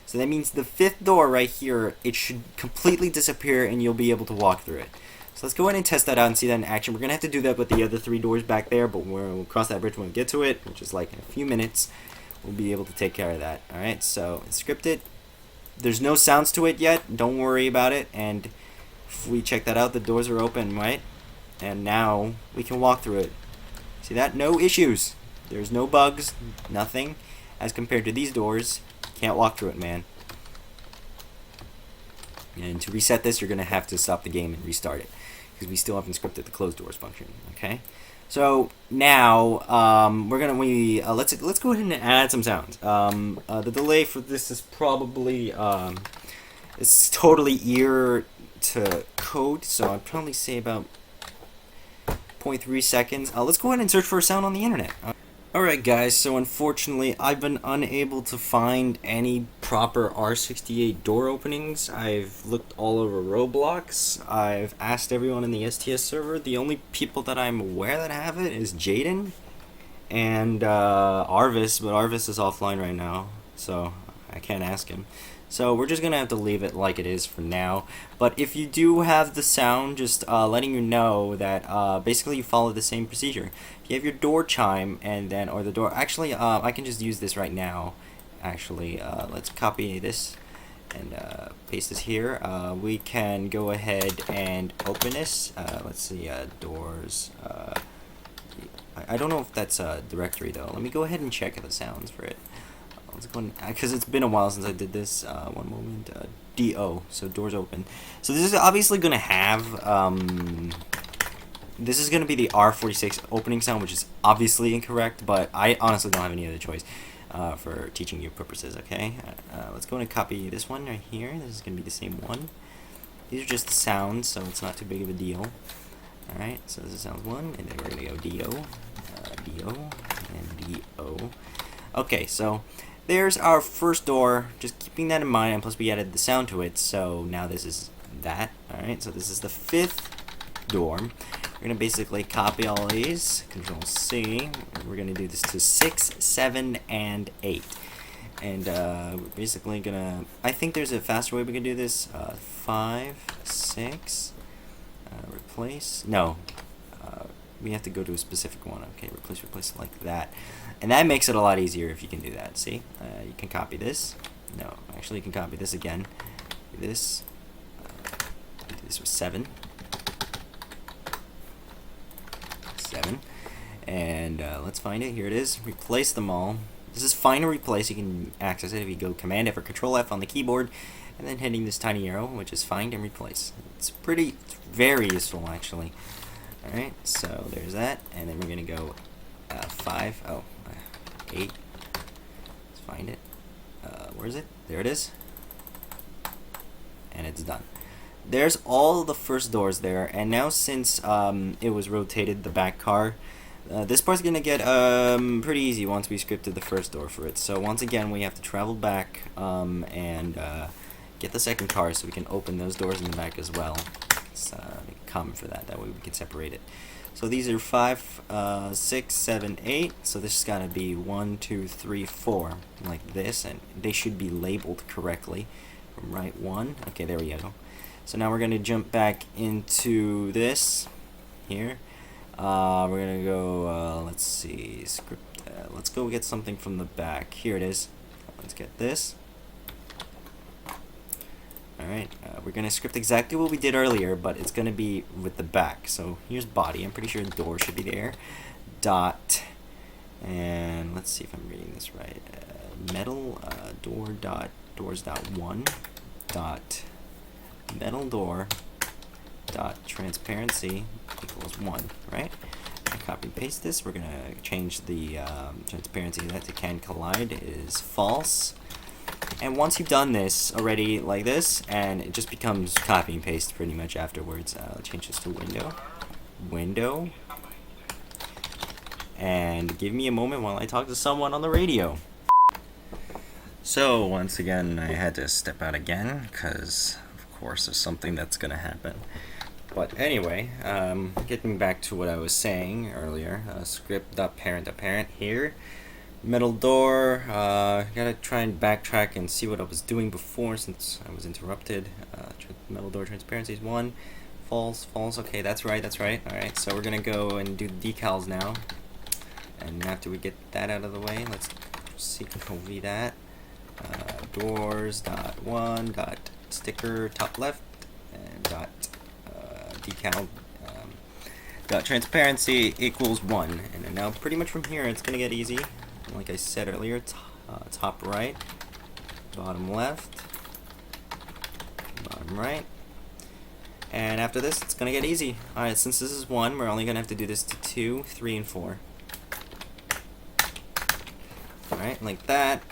So that means the 5th door right here, it should completely disappear and you'll be able to walk through it. So let's go ahead and test that out and see that in action. We're going to have to do that with the other 3 doors back there, but we'll cross that bridge when we get to it, which is like in a few minutes. We'll be able to take care of that. Alright, so it's scripted. There's no sounds to it yet. Don't worry about it. And if we check that out, the doors are open, right? And now we can walk through it. See that? No issues. There's no bugs, nothing. As compared to these doors, can't walk through it, man. And to reset this, you're going to have to stop the game and restart it, because we still haven't scripted the close doors function. Okay. So now let's go ahead and add some sounds. The delay for this is probably it's totally ear to code, so I'd probably say about 0.3 seconds. Let's go ahead and search for a sound on the internet. Alright guys, so unfortunately I've been unable to find any proper R68 door openings. I've looked all over Roblox. I've asked everyone in the STS server. The only people that I'm aware that have it is Jaden and Arvis, but Arvis is offline right now, so I can't ask him. So we're just going to have to leave it like it is for now. But if you do have the sound, just letting you know that basically you follow the same procedure. If you have your door chime and then, or the door, actually I can just use this right now. Actually, let's copy this and paste this here. We can go ahead and open this. Let's see, doors. I don't know if that's a directory though. Let me go ahead and check the sounds for it. Let's go because it's been a while since I did this. One moment. DO, so doors open. So this is obviously gonna have this is gonna be the R46 opening sound, which is obviously incorrect, but I honestly don't have any other choice for teaching you purposes. Okay, let's go and copy this one right here. This is gonna be the same one. These are just the sounds, so it's not too big of a deal. All right, so this is sounds one, and then we're gonna go DO, DO, and DO. Okay, so there's our first door, just keeping that in mind, and plus we added the sound to it, so now this is that. Alright, so this is the 5th door. We're going to basically copy all these, Control C, and we're going to do this to 6, 7, and 8. And we're basically going to, I think there's a faster way we can do this, 5, 6, replace, no, we have to go to a specific one. Okay, replace like that. And that makes it a lot easier if you can do that. See? You can copy this. No, actually you can copy this again. Do this. Do this with 7. 7. And let's find it. Here it is. Replace them all. This is find and replace. You can access it if you go Command F or Control F on the keyboard, and then hitting this tiny arrow, which is find and replace. It's very useful actually. Alright, so there's that, and then we're going to go 5, 8, let's find it, where is it? There it is, and it's done. There's all the first doors there, and now since it was rotated, the back car, this part's going to get pretty easy once we scripted the first door for it. So once again, we have to travel back and get the second car so we can open those doors in the back as well. It's common for that way we can separate it. So these are 5, 6, 7, 8. So this has got to be 1, 2, 3, 4, like this, and they should be labeled correctly from right 1. Okay, there we go. So now we're going to jump back into this here. We're going to go, let's see, script, let's go get something from the back. Here it is. Let's get this. Alright, we're going to script exactly what we did earlier, but it's going to be with the back. So here's body. I'm pretty sure the door should be there. Dot, and let's see if I'm reading this right. Metal door dot doors dot 1 dot metal door dot transparency equals 1, right? I copy and paste this. We're going to change the transparency that to can collide is false. And once you've done this already like this, and it just becomes copy and paste pretty much afterwards. Let's change this to window, and give me a moment while I talk to someone on the radio. So once again, I had to step out again because of course there's something that's gonna happen. But anyway, getting back to what I was saying earlier, script.parent.parent here. Metal door, gotta try and backtrack and see what I was doing before since I was interrupted. Metal door transparency is 1, false, okay, that's right. Alright, so we're gonna go and do the decals now. And after we get that out of the way, let's see, Control V that. Doors dot 1 dot sticker top left and dot decal dot transparency equals 1. And then now pretty much from here it's gonna get easy. Like I said earlier, top right, bottom left, bottom right, and after this it's gonna get easy. Alright, since this is 1, we're only gonna have to do this to 2, 3, and 4. Alright, like that.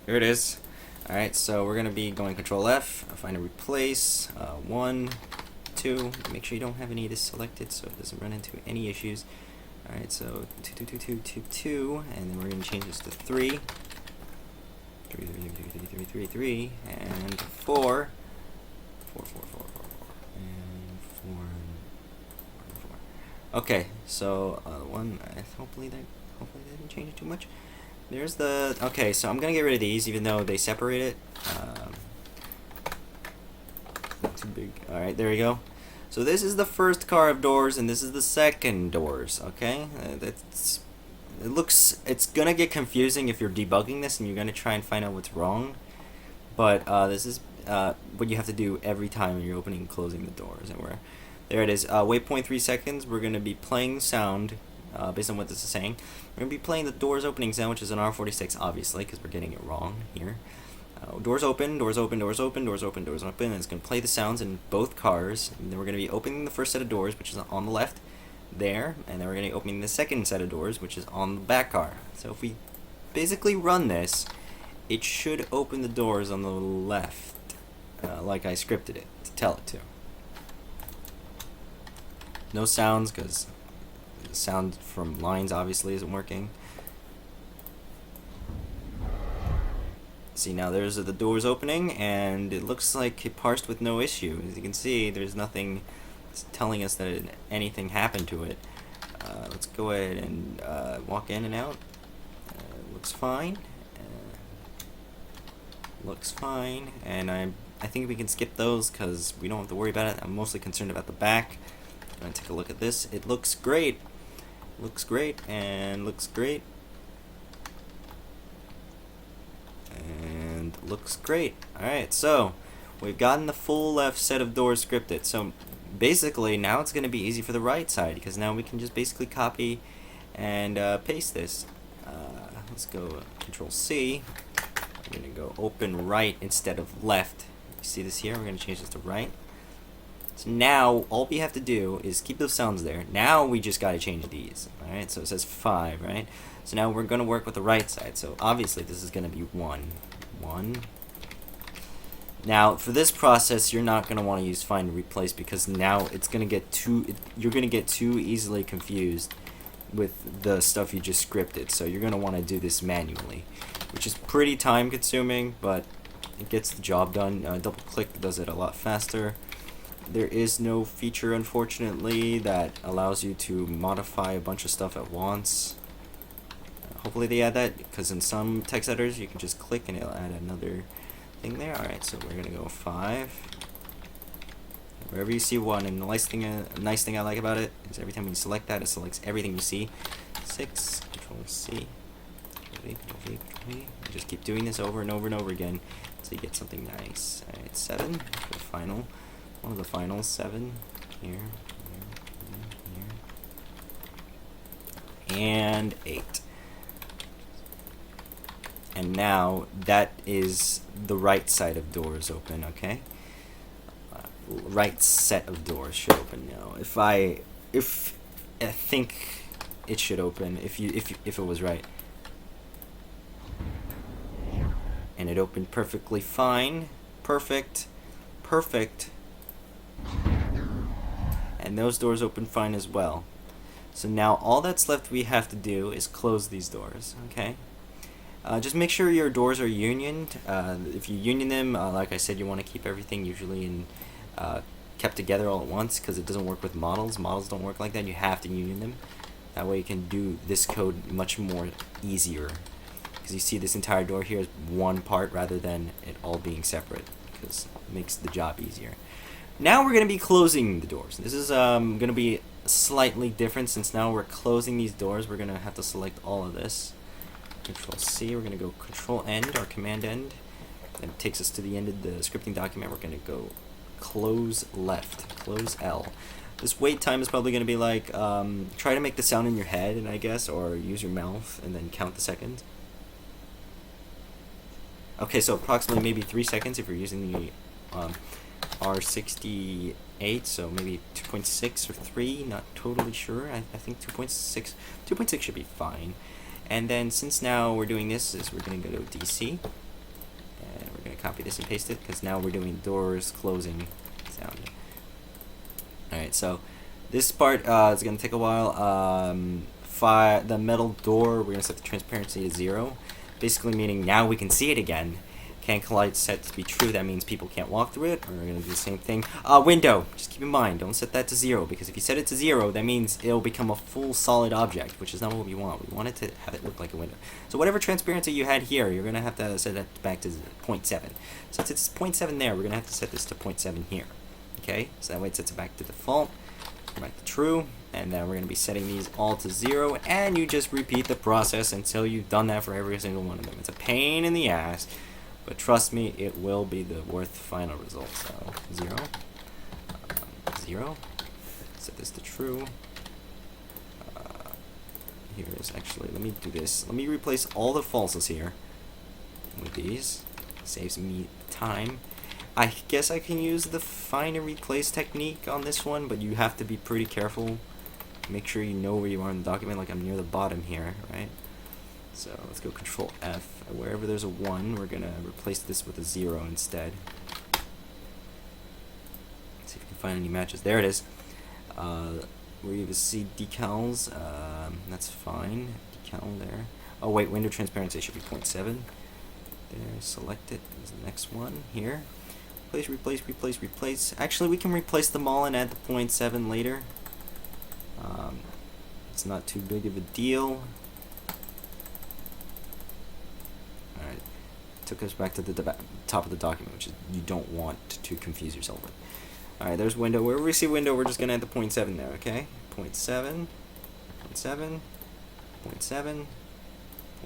Here it is. Alright, so we're gonna be going Control F, find a replace, 1, 2, make sure you don't have any of this selected so it doesn't run into any issues. Alright, so 2, 2, 2, 2, 2, 2, and then we're going to change this to 3. 3, 3, 3, 3, 3, 3, and 4. 4, 4, 4, 4, 4, and 4, and 4. Okay, so hopefully that didn't change it too much. There's the, okay, so I'm going to get rid of these even though they separate it. Not too big. Alright, there we go. So this is the first car of doors, and this is the second doors, okay? it's gonna get confusing if you're debugging this and you're gonna try and find out what's wrong. But this is what you have to do every time you're opening and closing the doors. And there it is. Waypoint 3 seconds. We're gonna be playing the sound based on what this is saying. We're gonna be playing the doors opening sound, which is an R46, obviously, because we're getting it wrong here. Doors open, doors open, doors open, doors open, doors open, and it's going to play the sounds in both cars. And then we're going to be opening the first set of doors, which is on the left there, and then we're going to be opening the second set of doors, which is on the back car. So if we basically run this, it should open the doors on the left, like I scripted it to tell it to. No sounds, because the sound from lines obviously isn't working. See, now there's the doors opening, and it looks like it parsed with no issue. As you can see, there's nothing telling us that anything happened to it. Let's go ahead and walk in and out. Looks fine. Looks fine, and I think we can skip those because we don't have to worry about it. I'm mostly concerned about the back. I'm gonna take a look at this. It looks great. Looks great, and looks great. And looks great. Alright, so we've gotten the full left set of doors scripted. So basically now it's going to be easy for the right side, because now we can just basically copy and paste this. Let's go Control C. We're going to go open right instead of left. You see this here? We're going to change this to right. So now all we have to do is keep those sounds there. Now we just got to change these. Alright, so it says 5, right? So now we're going to work with the right side. So obviously this is going to be 1. 1. Now for this process you're not going to want to use find and replace, because now it's going to get you're going to get too easily confused with the stuff you just scripted. So you're going to want to do this manually, which is pretty time consuming, but it gets the job done. Double click does it a lot faster. There is no feature, unfortunately, that allows you to modify a bunch of stuff at once. Hopefully they add that, because in some text editors you can just click and it'll add another thing there. Alright, so we're gonna go 5. Wherever you see 1, and the nice thing I like about it is every time you select that, it selects everything you see. 6, Control C. Just keep doing this over and over and over again until you get something nice. Alright, 7, the final. One of the finals, 7. Here, and 8. And now that is the right side of doors open, okay? Right set of doors should open now. If I think it should open, if it was right. And it opened perfectly fine. Perfect. Perfect. And those doors open fine as well. So now all that's left we have to do is close these doors, okay? Just make sure your doors are unioned. If you union them, like I said, you want to keep everything usually in kept together all at once, because it doesn't work with models. Models don't work like that. You have to union them. That way you can do this code much more easier. Because you see this entire door here is one part rather than it all being separate, because it makes the job easier. Now we're going to be closing the doors. This is going to be slightly different, since now we're closing these doors. We're going to have to select all of this. Control C, we're going to go Control End, or Command End. That takes us to the end of the scripting document. We're going to go Close Left, Close L. This wait time is probably going to be like, try to make the sound in your head, and I guess, or use your mouth and then count the seconds. Okay, so approximately maybe 3 seconds if you're using the R68, so maybe 2.6 or 3, not totally sure. I think 2.6 should be fine. And then since now we're doing this, we're going to go to DC, and we're going to copy this and paste it, because now we're doing doors closing sound. Alright, so this part is going to take a while. The metal door, we're going to set the transparency to 0, basically meaning now we can see it again. Can collide set to be true, that means people can't walk through it. We're going to do the same thing. Window, just keep in mind, don't set that to 0, because if you set it to 0, that means it'll become a full solid object, which is not what we want. We want it to have it look like a window. So whatever transparency you had here, you're going to have to set that back to 0.7. Since it's 0.7 there, we're going to have to set this to 0.7 here. Okay, so that way it sets it back to default. back to true, and then we're going to be setting these all to 0, and you just repeat the process until you've done that for every single one of them. It's a pain in the ass, but trust me, it will be the worth final result. So 0, 0, set this to true. Here is actually, let me do this. Let me replace all the falses here with these. Saves me time. I guess I can use the find and replace technique on this one, but you have to be pretty careful. Make sure you know where you are in the document, like I'm near the bottom here, right? So let's go Control F. Wherever there's a 1, we're going to replace this with a 0 instead. Let's see if we can find any matches. There it is. Where you see decals, that's fine. Decal there. Oh wait, window transparency should be 0.7. There, select it. There's the next one here. Replace, replace, replace, replace. Actually, we can replace them all and add the 0.7 later. It's not too big of a deal. Alright, took us back to the top of the document, which is you don't want to confuse yourself with. Alright, there's window. Wherever we see window, we're just going to add the 0.7 there, okay? 0.7, 0.7, 0.7,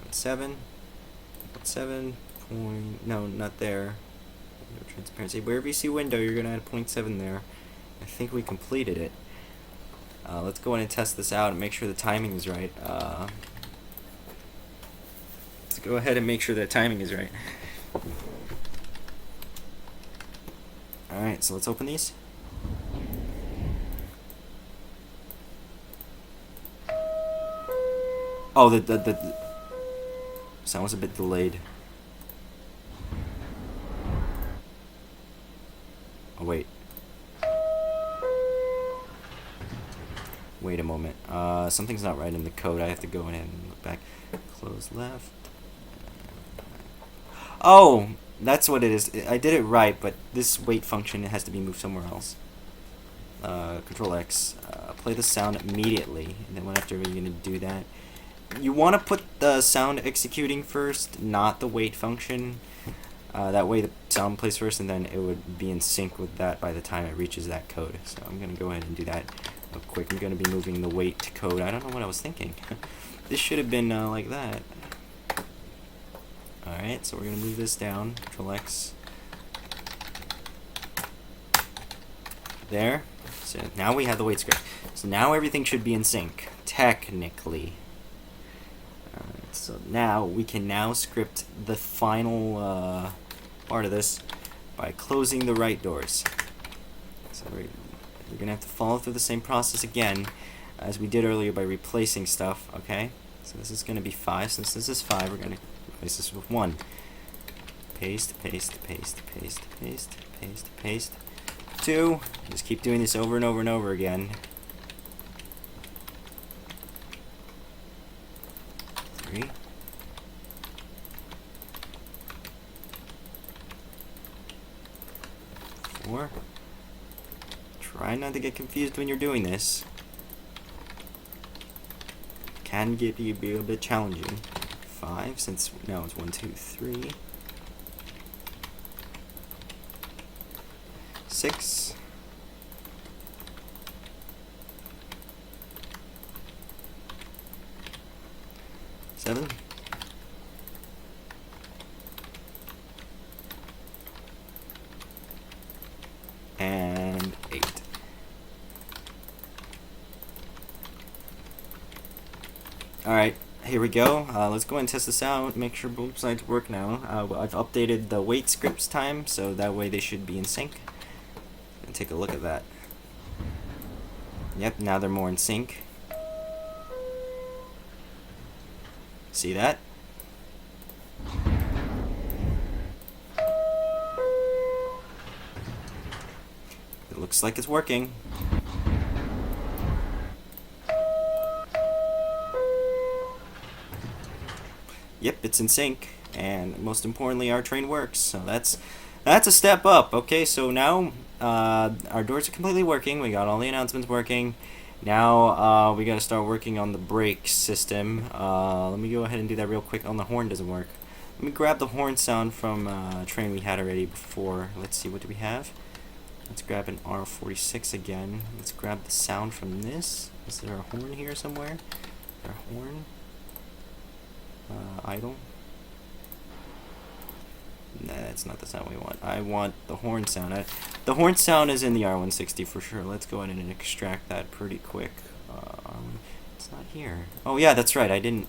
0.7, 0.7, no, not there. Window transparency. Wherever you see window, you're going to add 0.7 there. I think we completed it. Let's go in and test this out and make sure the timing is right. Let's go ahead and make sure the timing is right. Alright, so let's open these. Oh, the sound was a bit delayed. Oh, wait. Wait a moment. Something's not right in the code. I have to go in and look back. Close left. Oh, that's what it is. I did it right, but this wait function has to be moved somewhere else. Control X. Play the sound immediately, and then after you're going to do that, you want to put the sound executing first, not the wait function. That way the sound plays first, and then it would be in sync with that by the time it reaches that code. So I'm going to go ahead and do that real quick. I'm going to be moving the wait code. I don't know what I was thinking. This should have been like that. Alright, so we're going to move this down. Control X. There. So now we have the wait script. So now everything should be in sync, technically. Alright, so now we can now script the final part of this by closing the right doors. So we're going to have to follow through the same process again as we did earlier by replacing stuff, okay? So this is going to be 5. Since this is 5, we're going to replace this with 1. Paste, paste, paste, paste, paste, paste, paste. 2. Just keep doing this over and over and over again. 3. 4. Try not to get confused when you're doing this. Can be a bit challenging. 5, since no, it's 1, 2, 3. 6. 7. And 8. Alright, here we go. Let's go and test this out, make sure both sides work now. I've updated the wait scripts time, so that way they should be in sync. And take a look at that. Yep, now they're more in sync. See that? It looks like it's working. Yep, it's in sync, and most importantly, our train works. So that's a step up. Okay, so now our doors are completely working. We got all the announcements working. Now we got to start working on the brake system. Let me go ahead and do that real quick. Oh, the horn doesn't work. Let me grab the horn sound from a train we had already before. Let's see, what do we have? Let's grab an R46 again. Let's grab the sound from this. Is there a horn here somewhere? Is there a horn? Idle? Nah, that's not the sound we want. I want the horn sound. The horn sound is in the R160 for sure. Let's go ahead and extract that pretty quick. It's not here. Oh yeah, that's right. I didn't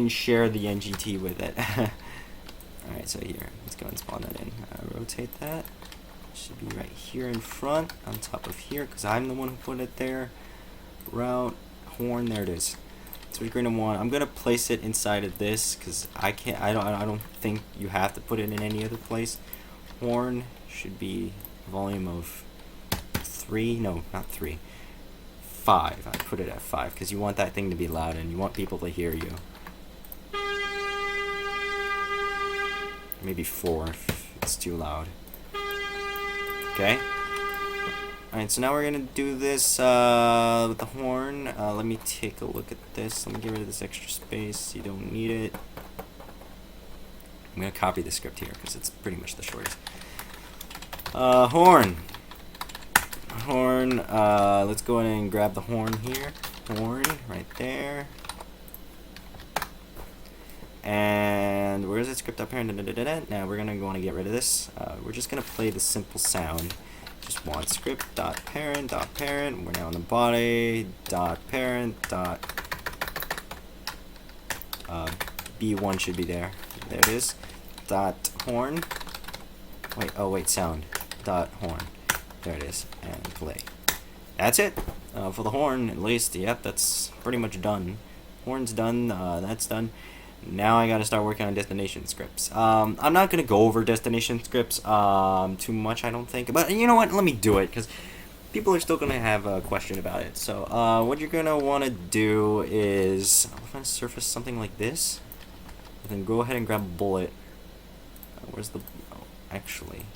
share the NGT with it. Alright, so here. Let's go and spawn that in. Rotate that. Should be right here in front, on top of here, because I'm the one who put it there. Route, horn, there it is. So you're gonna want. I'm gonna place it inside of this because I can't. I don't think you have to put it in any other place. Horn should be volume of 3. No, not 3. 5. I put it at 5 because you want that thing to be loud and you want people to hear you. Maybe 4 if it's too loud. Okay. Alright, so now we're gonna do this with the horn. Let me take a look at this. Let me get rid of this extra space. You don't need it. I'm gonna copy the script here because it's pretty much the shortest. Horn. Horn. Let's go ahead and grab the horn here. Horn right there. And where's that script up here? Now we're gonna want to get rid of this. We're just gonna play the simple sound. Just want script dot parent dot parent. We're now in the body dot parent dot B1 should be there. There it is. Dot horn. Wait. Oh wait. Sound. Dot horn. There it is. And play. That's it for the horn. At least. Yep. That's pretty much done. Horn's done. That's done. Now I gotta start working on destination scripts. I'm not gonna go over destination scripts too much, I don't think. But you know what? Let me do it, because people are still gonna have a question about it. So what you're gonna want to do is, I'm gonna surface something like this. And then go ahead and grab a bullet. Where's the... Oh, actually...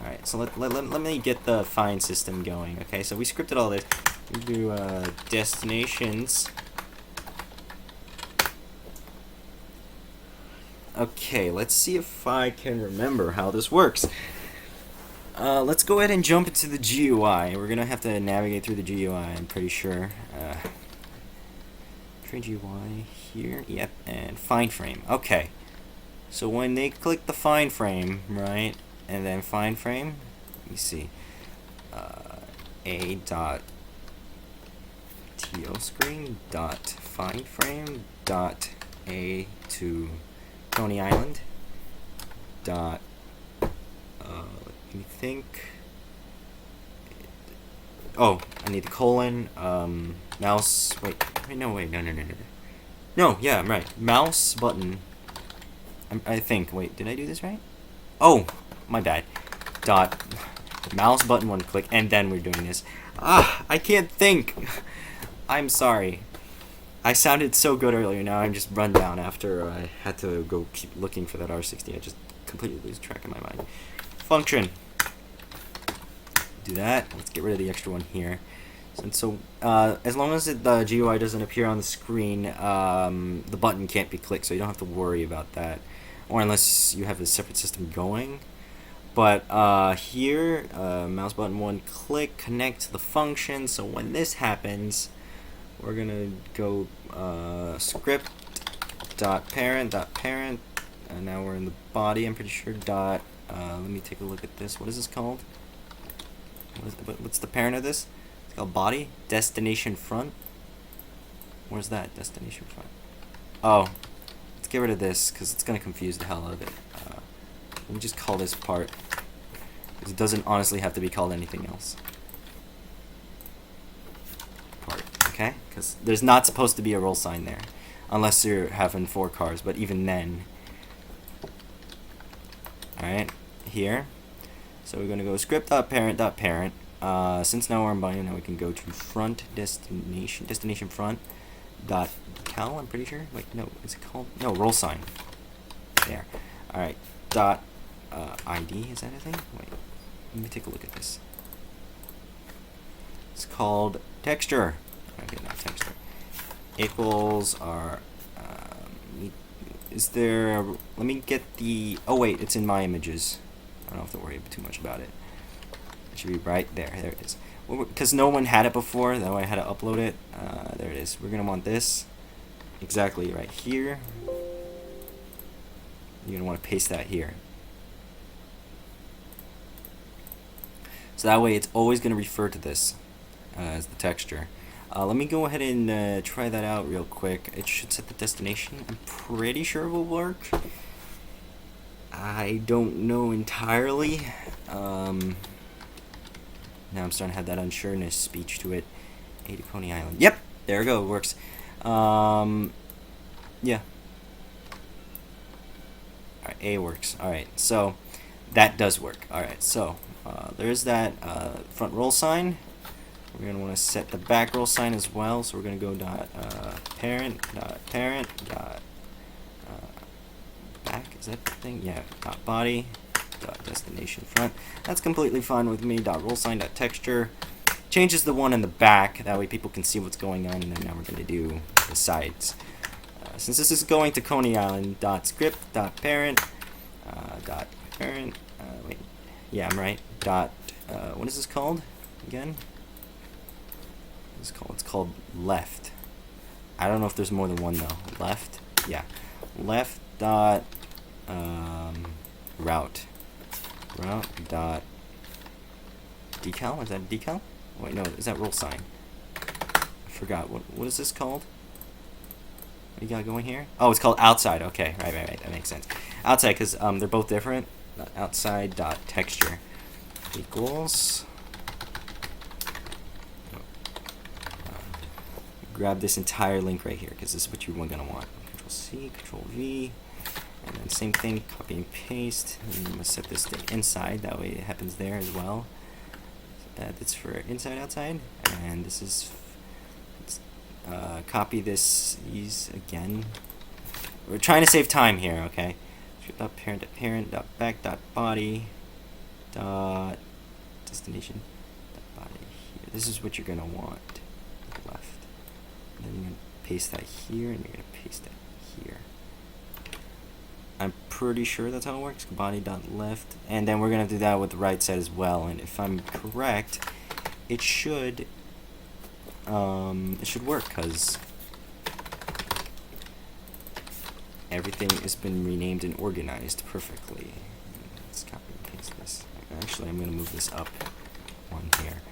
Alright, so let me get the find system going. Okay, so we scripted all this. We do destinations... Okay, let's see if I can remember how this works. Let's go ahead and jump into the GUI. We're gonna have to navigate through the GUI, I'm pretty sure. Train GUI here, yep, and find frame. Okay, so when they click the find frame, right, and then find frame, let me see, a dot to screen dot find frame dot a to Coney Island dot let me think. Oh, I need the colon, mouse, no, yeah, I'm right, mouse button, I think, wait, did I do this right? Oh, my bad, dot, mouse button, one click, and then we're doing this. I can't think, I'm sorry. I sounded so good earlier, now I'm just run down after I had to go keep looking for that R60. I just completely lose track of my mind. Function. Do that. Let's get rid of the extra one here. So as long as the GUI doesn't appear on the screen, the button can't be clicked, so you don't have to worry about that. Or unless you have a separate system going. But here, mouse button one click, connect to the function, so when this happens, we're gonna go script dot parent, and now we're in the body. I'm pretty sure dot. Let me take a look at this. What is this called? What's the parent of this? It's called body destination front. Where's that destination front? Oh, let's get rid of this because it's gonna confuse the hell out of it. Let me just call this part. It doesn't honestly have to be called anything else. Okay, because there's not supposed to be a roll sign there, unless you're having 4 cars, but even then. Alright, here. So we're going to go script.parent.parent. Since now we're in body, now we can go to front destination front dot cal, I'm pretty sure. Wait, no, is it called? No, roll sign. There. Alright, dot ID, is that a thing? Wait, let me take a look at this. It's called texture. Okay, not texture. Equals are, is there, let me get the, oh wait, it's in my images. I don't have to worry too much about it. It should be right there. There it is. Because no one had it before, that way I had to upload it. There it is. We're gonna want this exactly right here. You're gonna want to paste that here. So that way it's always gonna refer to this as the texture. Let me go ahead and try that out real quick. It should set the destination. I'm pretty sure it will work. I don't know entirely. Now I'm starting to have that unsureness speech to it. A to Coney Island. Yep, there we go. It works. Yeah. Alright, A works. Alright, so that does work. Alright, so there's that front roll sign. We're going to want to set the back roll sign as well. So we're going to go parent back. Is that the thing? Yeah. Body. Destination front. That's completely fine with me. Roll sign. Texture. Changes the one in the back. That way people can see what's going on. And then now we're going to do the sides. Since this is going to Coney Island. Script. Parent. Parent. Wait. Yeah, I'm right. What is this called again? It's called left. I don't know if there's more than one though. Left. Yeah. Left. Route dot decal. Is that decal? Wait, no, is that roll sign? I forgot. What is this called? What do you got going here? Oh, it's called outside. Okay, right. That makes sense. Outside, because they're both different. Outside dot texture equals. Grab this entire link right here, because this is what you're gonna want. Control C, Control V. And then same thing, copy and paste. And I'm going to set this to inside, that way it happens there as well. So that's for inside, outside. And this is, copy these again. We're trying to save time here, okay? Parent, back, body, destination, body here. This is what you're going to want, left. And then you're going to paste that here, and you're going to paste that here. I'm pretty sure that's how it works. Body.left. And then we're going to do that with the right side as well. And if I'm correct, it should work, because everything has been renamed and organized perfectly. Let's copy and paste this. Actually, I'm going to move this up one here.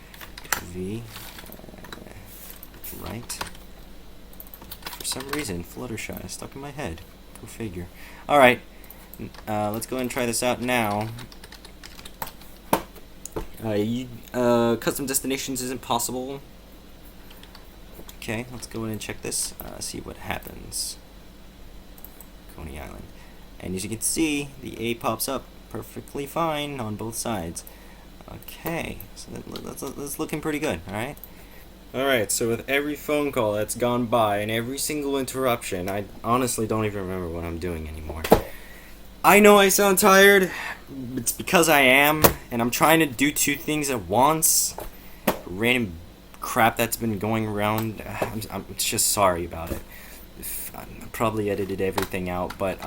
V. Right. For some reason, Fluttershy is stuck in my head. Go figure. Alright, let's go ahead and try this out now. Custom destinations isn't possible. Okay, let's go ahead and check this, see what happens. Coney Island. And as you can see, the A pops up perfectly fine on both sides. Okay, so that's looking pretty good, alright? Alright, so with every phone call that's gone by and every single interruption, I honestly don't even remember what I'm doing anymore. I know I sound tired. It's because I am, and I'm trying to do two things at once. Random crap that's been going around. I'm just sorry about it. I probably edited everything out, but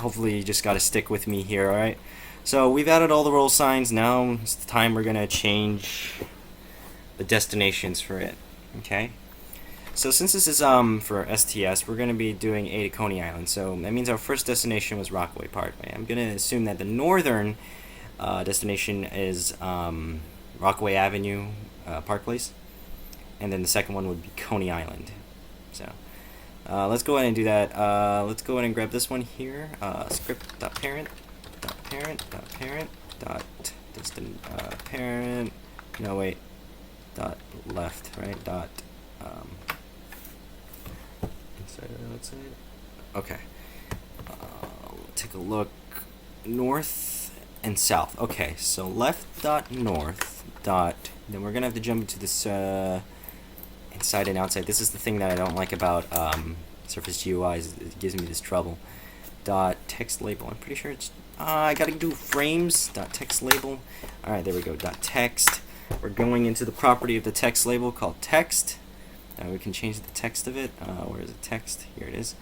hopefully you just gotta stick with me here, alright? So we've added all the roll signs. Now it's the time we're gonna change the destinations for it. Okay, so since this is for STS, we're going to be doing A to Coney Island, so that means our first destination was Rockaway Parkway. I'm going to assume that the northern destination is Rockaway Avenue Park Place, and then the second one would be Coney Island. So let's go ahead and do that. Let's go ahead and grab this one here. Script.parent. Parent. No, wait. Left, right? Inside or outside? Okay. Take a look. North and south. Okay, so left dot north dot. Then we're gonna have to jump into this inside and outside. This is the thing that I don't like about Surface GUIs. It gives me this trouble. Dot text label. I'm pretty sure it's. I gotta do frames. Dot text label. All right, there we go. Dot text. We're going into the property of the text label called text. We can change the text of it. Where is it? Text. Here it is.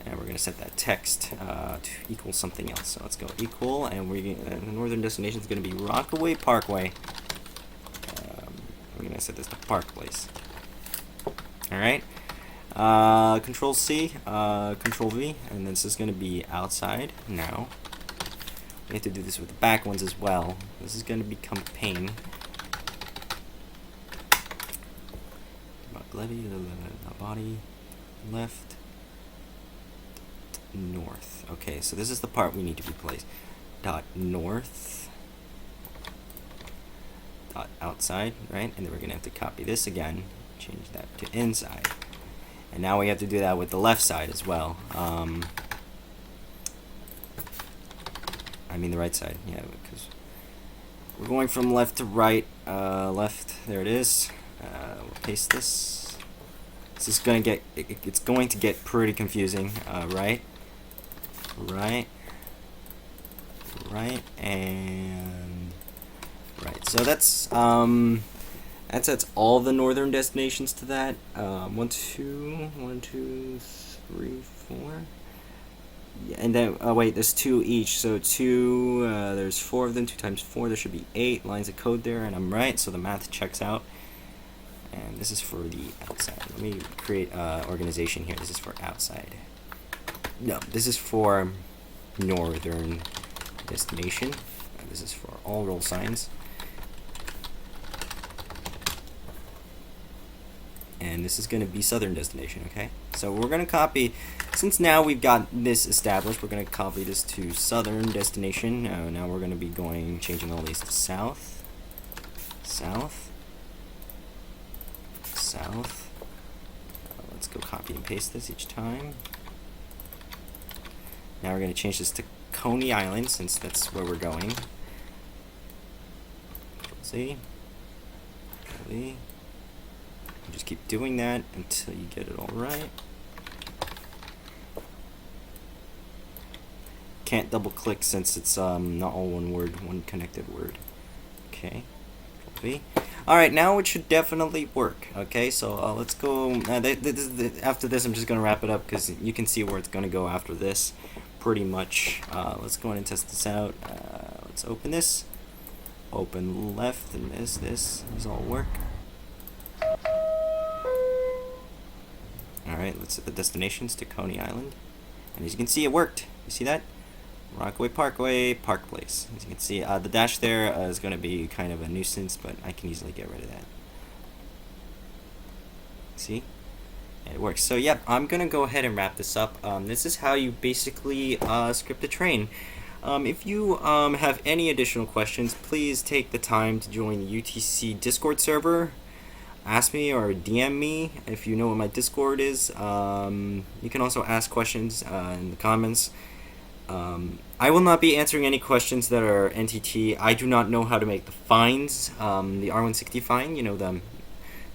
and we're going to set that text to equal something else. So let's go equal, and the northern destination is going to be Rockaway Parkway. We're going to set this to Park Place. Alright. Control C, Control V, and this is going to be outside now. We have to do this with the back ones as well. This is going to become a pain. Levy, the body, left, north. Okay, so this is the part we need to replace. Dot north, dot outside, right? And then we're going to have to copy this again, change that to inside. And now we have to do that with the left side as well. I mean the right side, yeah, because we're going from left to right. Left, there it is. We'll paste this. This is going to get, it's going to get pretty confusing. Right, and right. So that's all the northern destinations to that. 1, 2, 3, 4. Yeah, and then wait, there's 2 each. So 2. There's 4 of them. 2 times 4. There should be 8 lines of code there, and I'm right. So the math checks out. And this is for the outside. Let me create organization here. This is for outside. No, this is for northern destination. This is for all roll signs. And this is going to be southern destination, okay? So we're going to copy, since now we've got this established, we're going to copy this to southern destination. Now we're going to be changing all these to south, south, south. Let's go copy and paste this each time. Now we're going to change this to Coney Island, since that's where we're going. Control Z, Control V. Just keep doing that until you get it all right. Can't double click since it's not all one word, one connected word. Okay, Control V. Alright, now it should definitely work. Okay, so let's go. After this, I'm just going to wrap it up because you can see where it's going to go after this, pretty much. Let's go ahead and test this out. Let's open this. Open left, and this all work. Alright, let's set the destinations to Coney Island. And as you can see, it worked. You see that? Rockaway Parkway, Park Place. As you can see, the dash there is going to be kind of a nuisance, but I can easily get rid of that. See? And it works. So, yep, I'm going to go ahead and wrap this up. This is how you basically script a train. If you have any additional questions, please take the time to join the UTC Discord server. Ask me or DM me if you know what my Discord is. You can also ask questions in the comments. I will not be answering any questions that are NTT. I do not know how to make the fines. The R160 fine, you know, the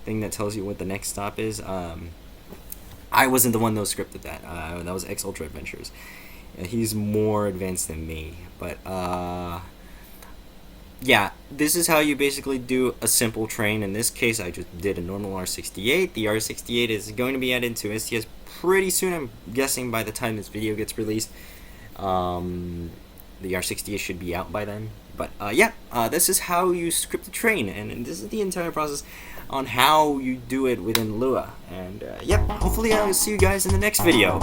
thing that tells you what the next stop is. I wasn't the one that scripted that. That was X Ultra Adventures. He's more advanced than me. But, yeah, this is how you basically do a simple train. In this case, I just did a normal R68. The R68 is going to be added to STS pretty soon. I'm guessing by the time this video gets released. The R68 should be out by then. But yeah, this is how you script a train, and this is the entire process on how you do it within Lua. And yep, hopefully I'll see you guys in the next video.